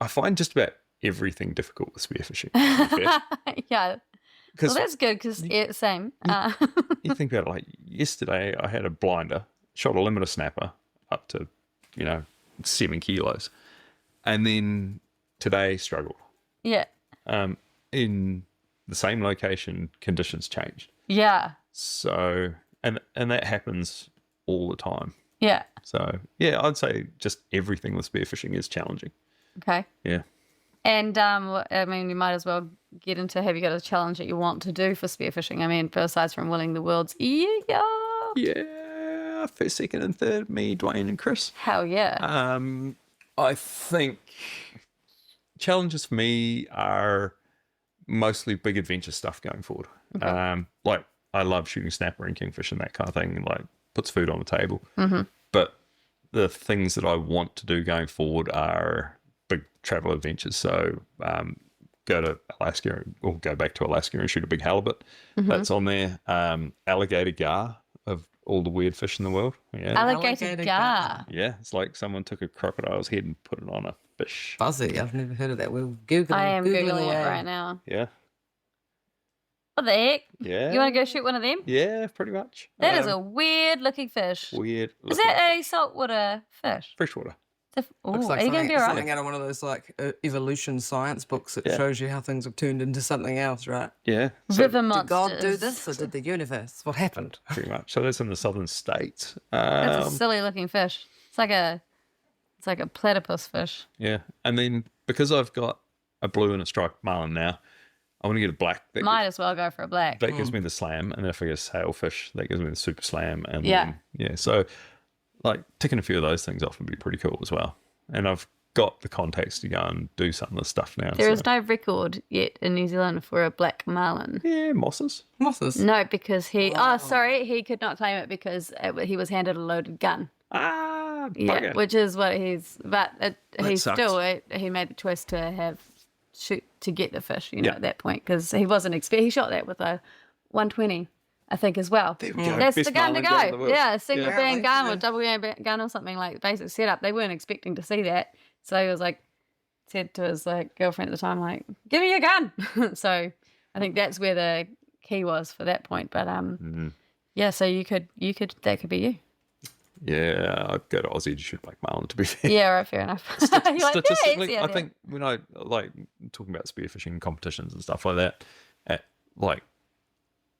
I find just about everything difficult with spearfishing. Yeah. Well, Because that's good because same. you think about it, like yesterday I had a blinder, shot a limiter snapper up to, 7 kilos. And then today struggled. Yeah. In the same location, conditions changed. Yeah. So, and that happens all the time. Yeah. So, yeah, I'd say just everything with spearfishing is challenging. Okay. Yeah. And I mean, you might as well get into, have you got a challenge that you want to do for spearfishing? I mean, besides from winning the world's Yeah, first, second, and third, me, Dwayne, and Chris. Hell yeah. I think challenges for me are mostly big adventure stuff going forward. Okay. Like, I love shooting snapper and kingfish and that kind of thing. Like, puts food on the table. Mm-hmm. But the things that I want to do going forward are big travel adventures. So go to Alaska or go back to Alaska and shoot a big halibut. Mm-hmm. That's on there. Alligator gar, of all the weird fish in the world. Yeah. Alligator gar. Yeah, it's like someone took a crocodile's head and put it on a fish. Fuzzy. I've never heard of that. We're Googling. I am Googling away. it right now. Yeah. What the heck? Yeah. You want to go shoot one of them? Yeah, pretty much. That is a weird looking fish. Weird. Is that a saltwater fish? Freshwater? Looks Oh, like are you going to be all right? something out of one of those like evolution science books that Yeah. shows you how things have turned into something else, right? Yeah. River Did monsters. God do this or did the universe? What happened? Pretty much. So that's in the southern states. That's a silly looking fish. It's like a platypus fish. Yeah. And then because I've got a blue and a striped marlin now, I want to get a black. Might as well go for a black. That gives me the slam. And then if I get a sailfish, that gives me the super slam. And Yeah. then, yeah. So like ticking a few of those things off would be pretty cool as well. And I've got the contacts to go and do some of the stuff now. There is no record yet in New Zealand for a black marlin. Yeah, mosses. Mosses. No, because he he could not claim it because he was handed a loaded gun. Ah, Yeah, bugger. which is what he's. But he sucks. still he made the choice to shoot to get the fish. Yeah. At that point because he wasn't he shot that with a 120, I think as well. There we go. That's Best the gun to marlin gun in the go. world. Yeah, single Yeah. band gun Yeah. or double band gun or something like basic setup. They weren't expecting to see that, so he was like said to his girlfriend at the time like, "Give me your gun." So I think that's where the key was for that point. But yeah. So you could that could be you. Yeah, I'd go to Aussie to shoot black marlin, to be fair. Yeah, right. Fair enough. You're like, yeah, Statistically, yeah, I yeah. think when I like talking about spearfishing competitions and stuff like that, like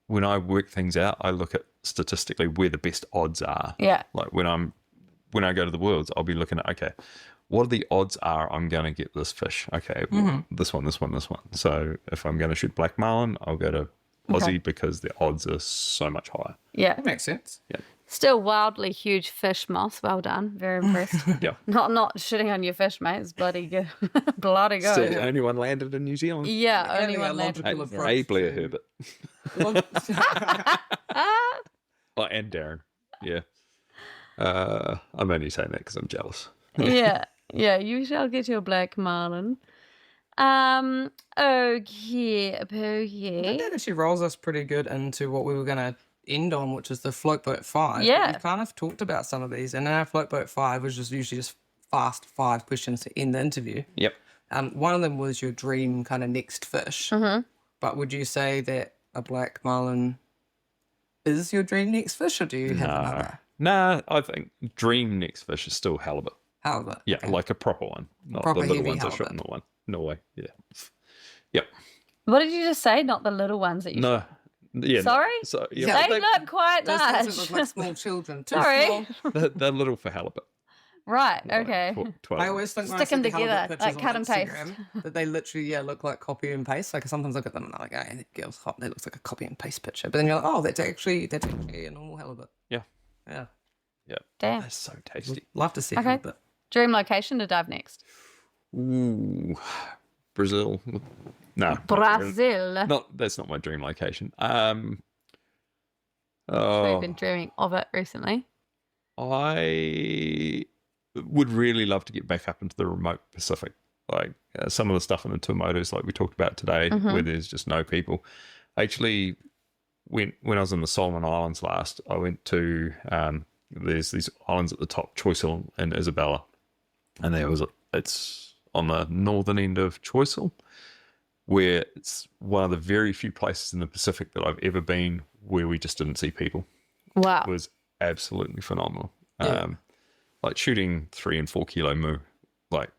when I work things out, I look at statistically where the best odds are. Yeah. Like when I go to the worlds, I'll be looking at, okay, what are the odds are I'm going to get this fish? Okay, well, this one. So if I'm going to shoot black marlin, I'll go to Aussie because the odds are so much higher. Yeah. That makes sense. Yeah. Still wildly huge fish, Moss. Well done. Very impressed. Yeah. Not shitting on your fish, mate. It's bloody good. Bloody good. Still the only one landed in New Zealand. Yeah, only Having a one left. logical approach. Hey, Blair to- Herbert. Oh, and Darren. Yeah. I'm only saying that because I'm jealous. Yeah. You shall get your black marlin. Okay. That actually rolls us pretty good into what we were going to end on, which is the Floatboat 5. Yeah. We kind of talked about some of these, and in our Floatboat 5 was just usually just fast 5 questions to end the interview. Yep. One of them was your dream kind of next fish. Mm-hmm. But would you say that a black marlin is your dream next fish, or do you have another? No, I think dream next fish is still halibut. Halibut. Yeah, Okay. like a proper one, not Proper the little heavy ones I shot in halibut. the one. No way. Yeah. Yep. What did you just say? Not the little ones that you No. Yeah. Sorry? So Yeah. They look quite Those large. things that look like small children. Too Sorry. small. they're little for halibut. Right, Like okay. 12. I always think when Stick I see 'em the together, halibut pictures like cut on and paste. Instagram, that they literally look like copy and paste. Like I sometimes look at them and I'm like, oh, that girl's hot. That looks like a copy and paste picture. But then you're like, oh, that's actually a normal halibut. Yeah. Yeah, Yeah. Damn. They're so tasty. love to see Okay. halibut. Dream location to dive next. Ooh. Brazil. No. Brazil. That's not my dream location. We've been dreaming of it recently. I would really love to get back up into the remote Pacific, like some of the stuff in the Tuamotus, like we talked about today, where there's just no people. Actually, when I was in the Solomon Islands last, I went to there's these islands at the top, Choiseul and Isabella, and it's on the northern end of Choiseul, where it's one of the very few places in the Pacific that I've ever been where we just didn't see people. Wow. It was absolutely phenomenal. Yeah. Like shooting 3 and 4 kilo moo, like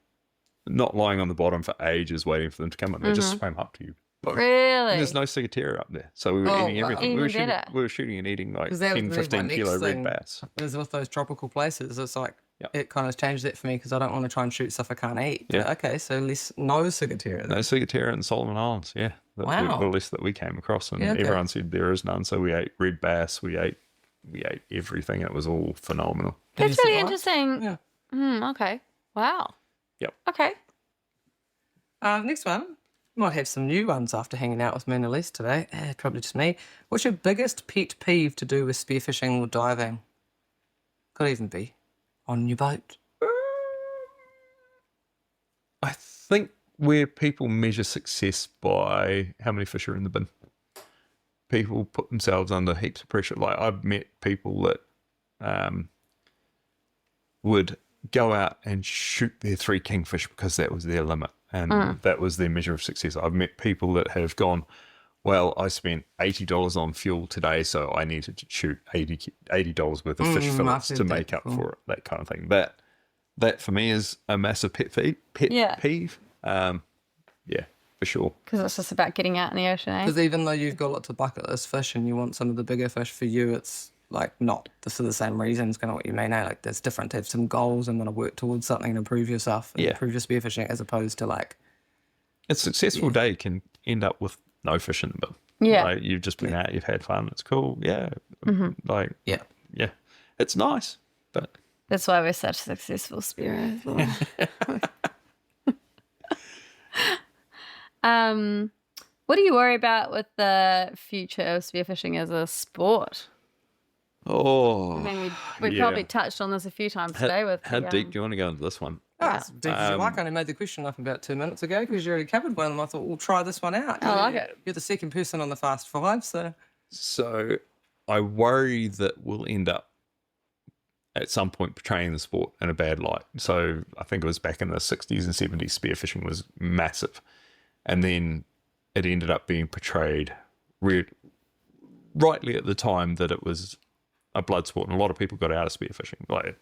not lying on the bottom for ages waiting for them to come up. They just swam up to you. Boom. Really? And there's no ciguatera up there. So we were eating wow. everything. Even better. We were shooting and eating like 'Cause that 10, was 15 my kilo next red thing. bass. Is with those tropical places, it's like Yep. it kind of changed that for me because I don't want to try and shoot stuff I can't eat. Yeah. But okay, so no ciguatera. No ciguatera in Solomon Islands, yeah. Wow. The list that we came across, and Yeah, okay. everyone said there is none. So we ate red bass, we ate everything. It was all phenomenal. Did That's you really survive? interesting. Yeah. Okay. Wow. Yep. Okay. Next one. Might have some new ones after hanging out with me and Elise today. Probably just me. What's your biggest pet peeve to do with spearfishing or diving? Could even be on your boat. I think where people measure success by how many fish are in the bin. People put themselves under heaps of pressure. Like I've met people that would go out and shoot their 3 kingfish because that was their limit and that was their measure of success. I've met people that have gone, well, I spent $80 on fuel today, so I need to shoot $80 worth of fish fillets I've to heard that make up before. for it. That kind of thing. That for me is a massive pet Yeah. peeve. Yeah, for sure. Because it's just about getting out in the ocean, eh? Because even though you've got lots of bucket list fish and you want some of the bigger fish for you, it's like not for the same reasons, kind of what you mean. Like there's different to have some goals and want to work towards something and improve yourself and Yeah. improve your spearfishing as opposed to like, A successful day can end up with no fish in the bin. Yeah. Like, you've just been out, you've had fun, it's cool. Yeah. Like, yeah. yeah, it's nice, but That's why we're such successful spearers. What do you worry about with the future of spearfishing as a sport? oh, I mean, we yeah. probably touched on this a few times today with how the, deep do you want to go into this one? As deep as you like. I only made the question up about 2 minutes ago because you already covered one of them. I thought, we'll try this one out. I like it. You're the second person on the Fast Five, so So I worry that we'll end up at some point portraying the sport in a bad light. So I think it was back in the 60s and 70s, spearfishing was massive. And then it ended up being portrayed rightly at the time that it was a blood sport. And a lot of people got out of spearfishing. Like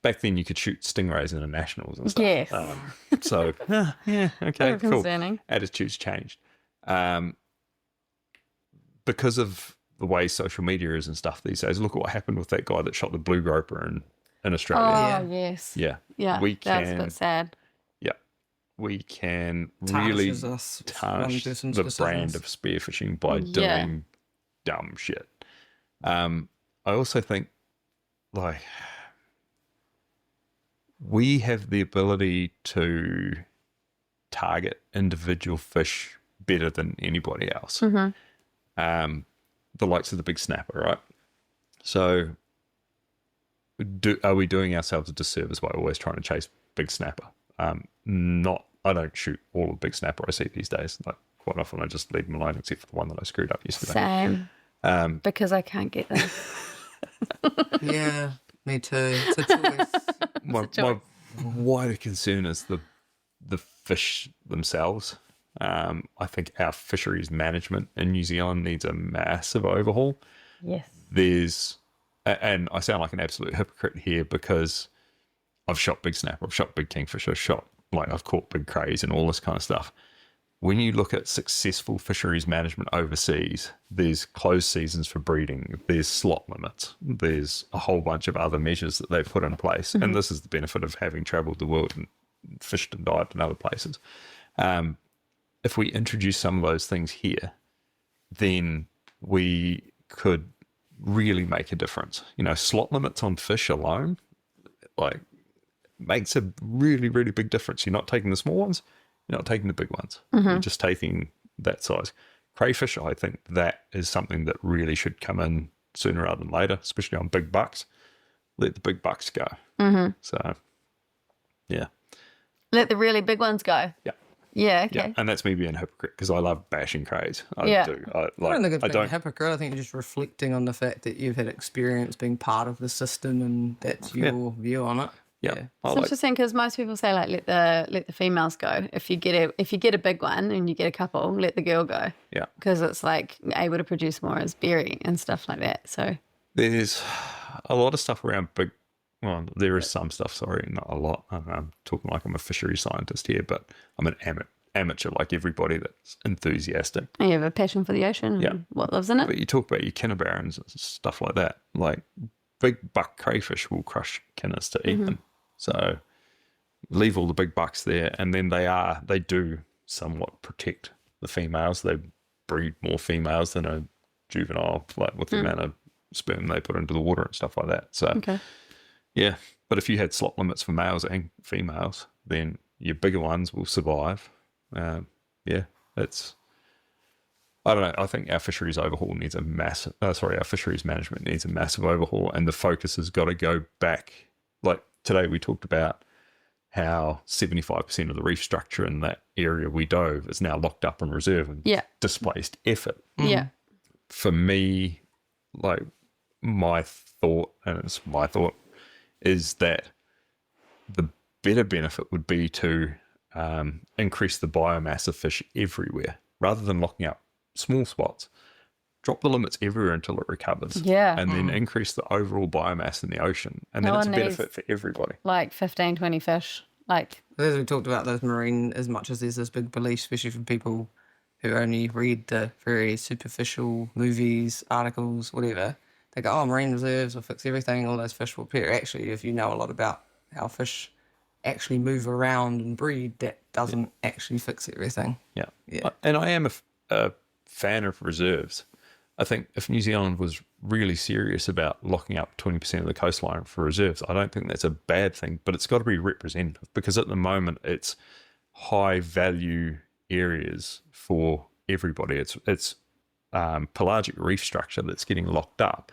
back then you could shoot stingrays in the nationals and stuff. Yes. So, yeah, okay, Very cool. concerning. Attitudes changed. Because of the way social media is and stuff these days, look at what happened with that guy that shot the blue groper in Australia. Oh, yes. Yeah. Yeah. We That's a can, bit sad. yeah, we can really tarnishes us. one tarnish person's the decisions. brand of spearfishing by Yeah. doing dumb shit. I also think, like, we have the ability to target individual fish better than anybody else. The likes of the big snapper, right? So are we doing ourselves a disservice by always trying to chase big snapper? I don't shoot all of big snapper I see these days. Like quite often I just leave them alone except for the one that I screwed up yesterday. Same. Because I can't get them. yeah, me too. It's a choice. My wider concern is the fish themselves. I think our fisheries management in New Zealand needs a massive overhaul. Yes. And I sound like an absolute hypocrite here because I've shot big snapper, I've shot big kingfish, I've caught big crays and all this kind of stuff. When you look at successful fisheries management overseas, there's closed seasons for breeding, there's slot limits, there's a whole bunch of other measures that they've put in place. Mm-hmm. And this is the benefit of having travelled the world and fished and dived in other places. If we introduce some of those things here, then we could really make a difference. Slot limits on fish alone, makes a really, really big difference. You're not taking the small ones, you're not taking the big ones. Mm-hmm. You're just taking that size. Crayfish, I think that is something that really should come in sooner rather than later, especially on big bucks. Let the big bucks go. Mm-hmm. So, yeah. Let the really big ones go. Yeah. Yeah, okay. Yeah, and that's me being a hypocrite because I love bashing crays. I do. I don't think it's being a hypocrite. I think you're just reflecting on the fact that you've had experience being part of the system and that's your view on it. Yeah. It's interesting because most people say let the females go. If you get a big one and you get a couple, let the girl go. Yeah. Because it's able to produce more as berry and stuff like that. So there's a lot of stuff around big. Well, there is some stuff, sorry, not a lot. I'm talking like I'm a fishery scientist here, but I'm an amateur like everybody that's enthusiastic. And you have a passion for the ocean and what lives in it. But you talk about your kinnabarons and stuff like that. Like big buck crayfish will crush kinnas to eat them. So leave all the big bucks there, and then they do somewhat protect the females. They breed more females than a juvenile, with the amount of sperm they put into the water and stuff like that. So yeah, but if you had slot limits for males and females, then your bigger ones will survive. I don't know. I think our fisheries overhaul needs our fisheries management needs a massive overhaul, and the focus has got to go back. Like today, we talked about how 75% of the reef structure in that area we dove is now locked up in reserve and displaced effort. Yeah. For me, my thought, is that the better benefit would be to increase the biomass of fish everywhere rather than locking up small spots. Drop the limits everywhere until it recovers. Yeah. And then increase the overall biomass in the ocean. And then it's a benefit for everybody. 15, 20 fish. As we talked about those marine, as much as there's this big belief, especially for people who only read the very superficial movies, articles, whatever, they go, marine reserves will fix everything, all those fish will appear. Actually, if you know a lot about how fish actually move around and breed, that doesn't actually fix everything. Yeah. And I am a fan of reserves. I think if New Zealand was really serious about locking up 20% of the coastline for reserves, I don't think that's a bad thing, but it's got to be representative because at the moment it's high value areas for everybody. It's pelagic reef structure that's getting locked up.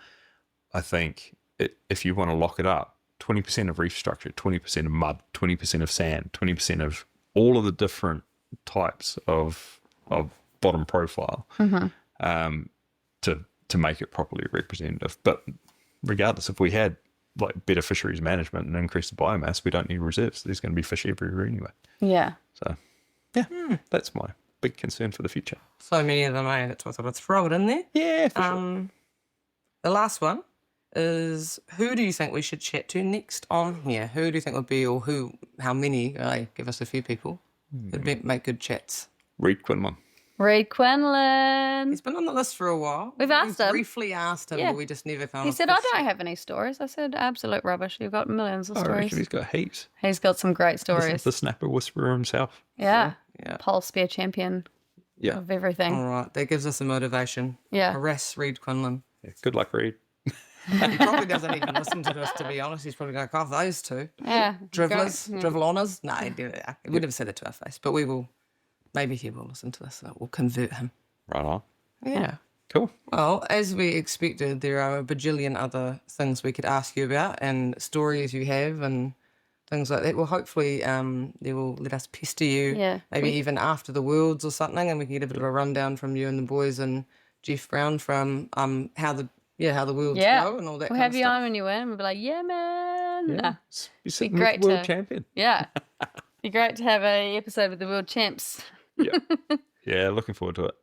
I think if you want to lock it up, 20% of reef structure, 20% of mud, 20% of sand, 20% of all of the different types of bottom profile to make it properly representative. But regardless, if we had better fisheries management and increase the biomass, we don't need reserves. There's going to be fish everywhere anyway. Yeah. So, that's my big concern for the future. So many of them, that's why I thought I'd throw it in there. Yeah, for sure. The last one is, who do you think we should chat to next on here? Who do you think would be, or how many? Give us a few people. It'd make good chats. Reed Quinlan. Reed Quinlan. He's been on the list for a while. We've asked him. Briefly asked him, but we just never found. He said, I don't have any stories. I said, absolute rubbish. You've got millions of I stories. reckon he's got heaps. He's got some great stories. This is the snapper whisperer himself. Yeah. Yeah. Pole spear champion of everything. All right. That gives us a motivation. Yeah. Harass Reed Quinlan. Yeah, good luck, Reed. He probably doesn't even listen to this, to be honest. He's probably going, those two. Yeah. Dribblers, drivel-oners. No, he would have said it to our face. But we will, maybe he will listen to this. So we'll convert him. Right on. Yeah. Cool. Well, as we expected, there are a bajillion other things we could ask you about and stories you have and things like that. Well, hopefully they will let us pester you, maybe even after the Worlds or something, and we can get a bit of a rundown from you and the boys and Jeff Brown from how the Worlds go and all that we'll have you on when you win. We'll be like, yeah, man. Yeah. Nah. Be great with the world champion. Yeah. Be great to have an episode with the world champs. Yeah. Yeah, looking forward to it.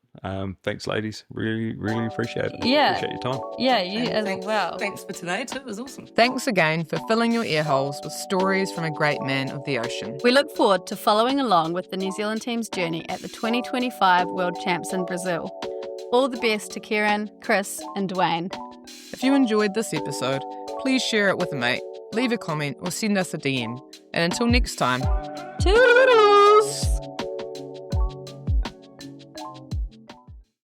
Thanks, ladies. Really, really appreciate it. Yeah. Appreciate your time. Yeah, you And as well. Thanks for today too. It was awesome. Thanks again for filling your ear holes with stories from a great man of the ocean. We look forward to following along with the New Zealand team's journey at the 2025 World Champs in Brazil. All the best to Kieran, Chris, and Dwayne. If you enjoyed this episode, please share it with a mate, leave a comment, or send us a DM. And until next time, Toodaloo!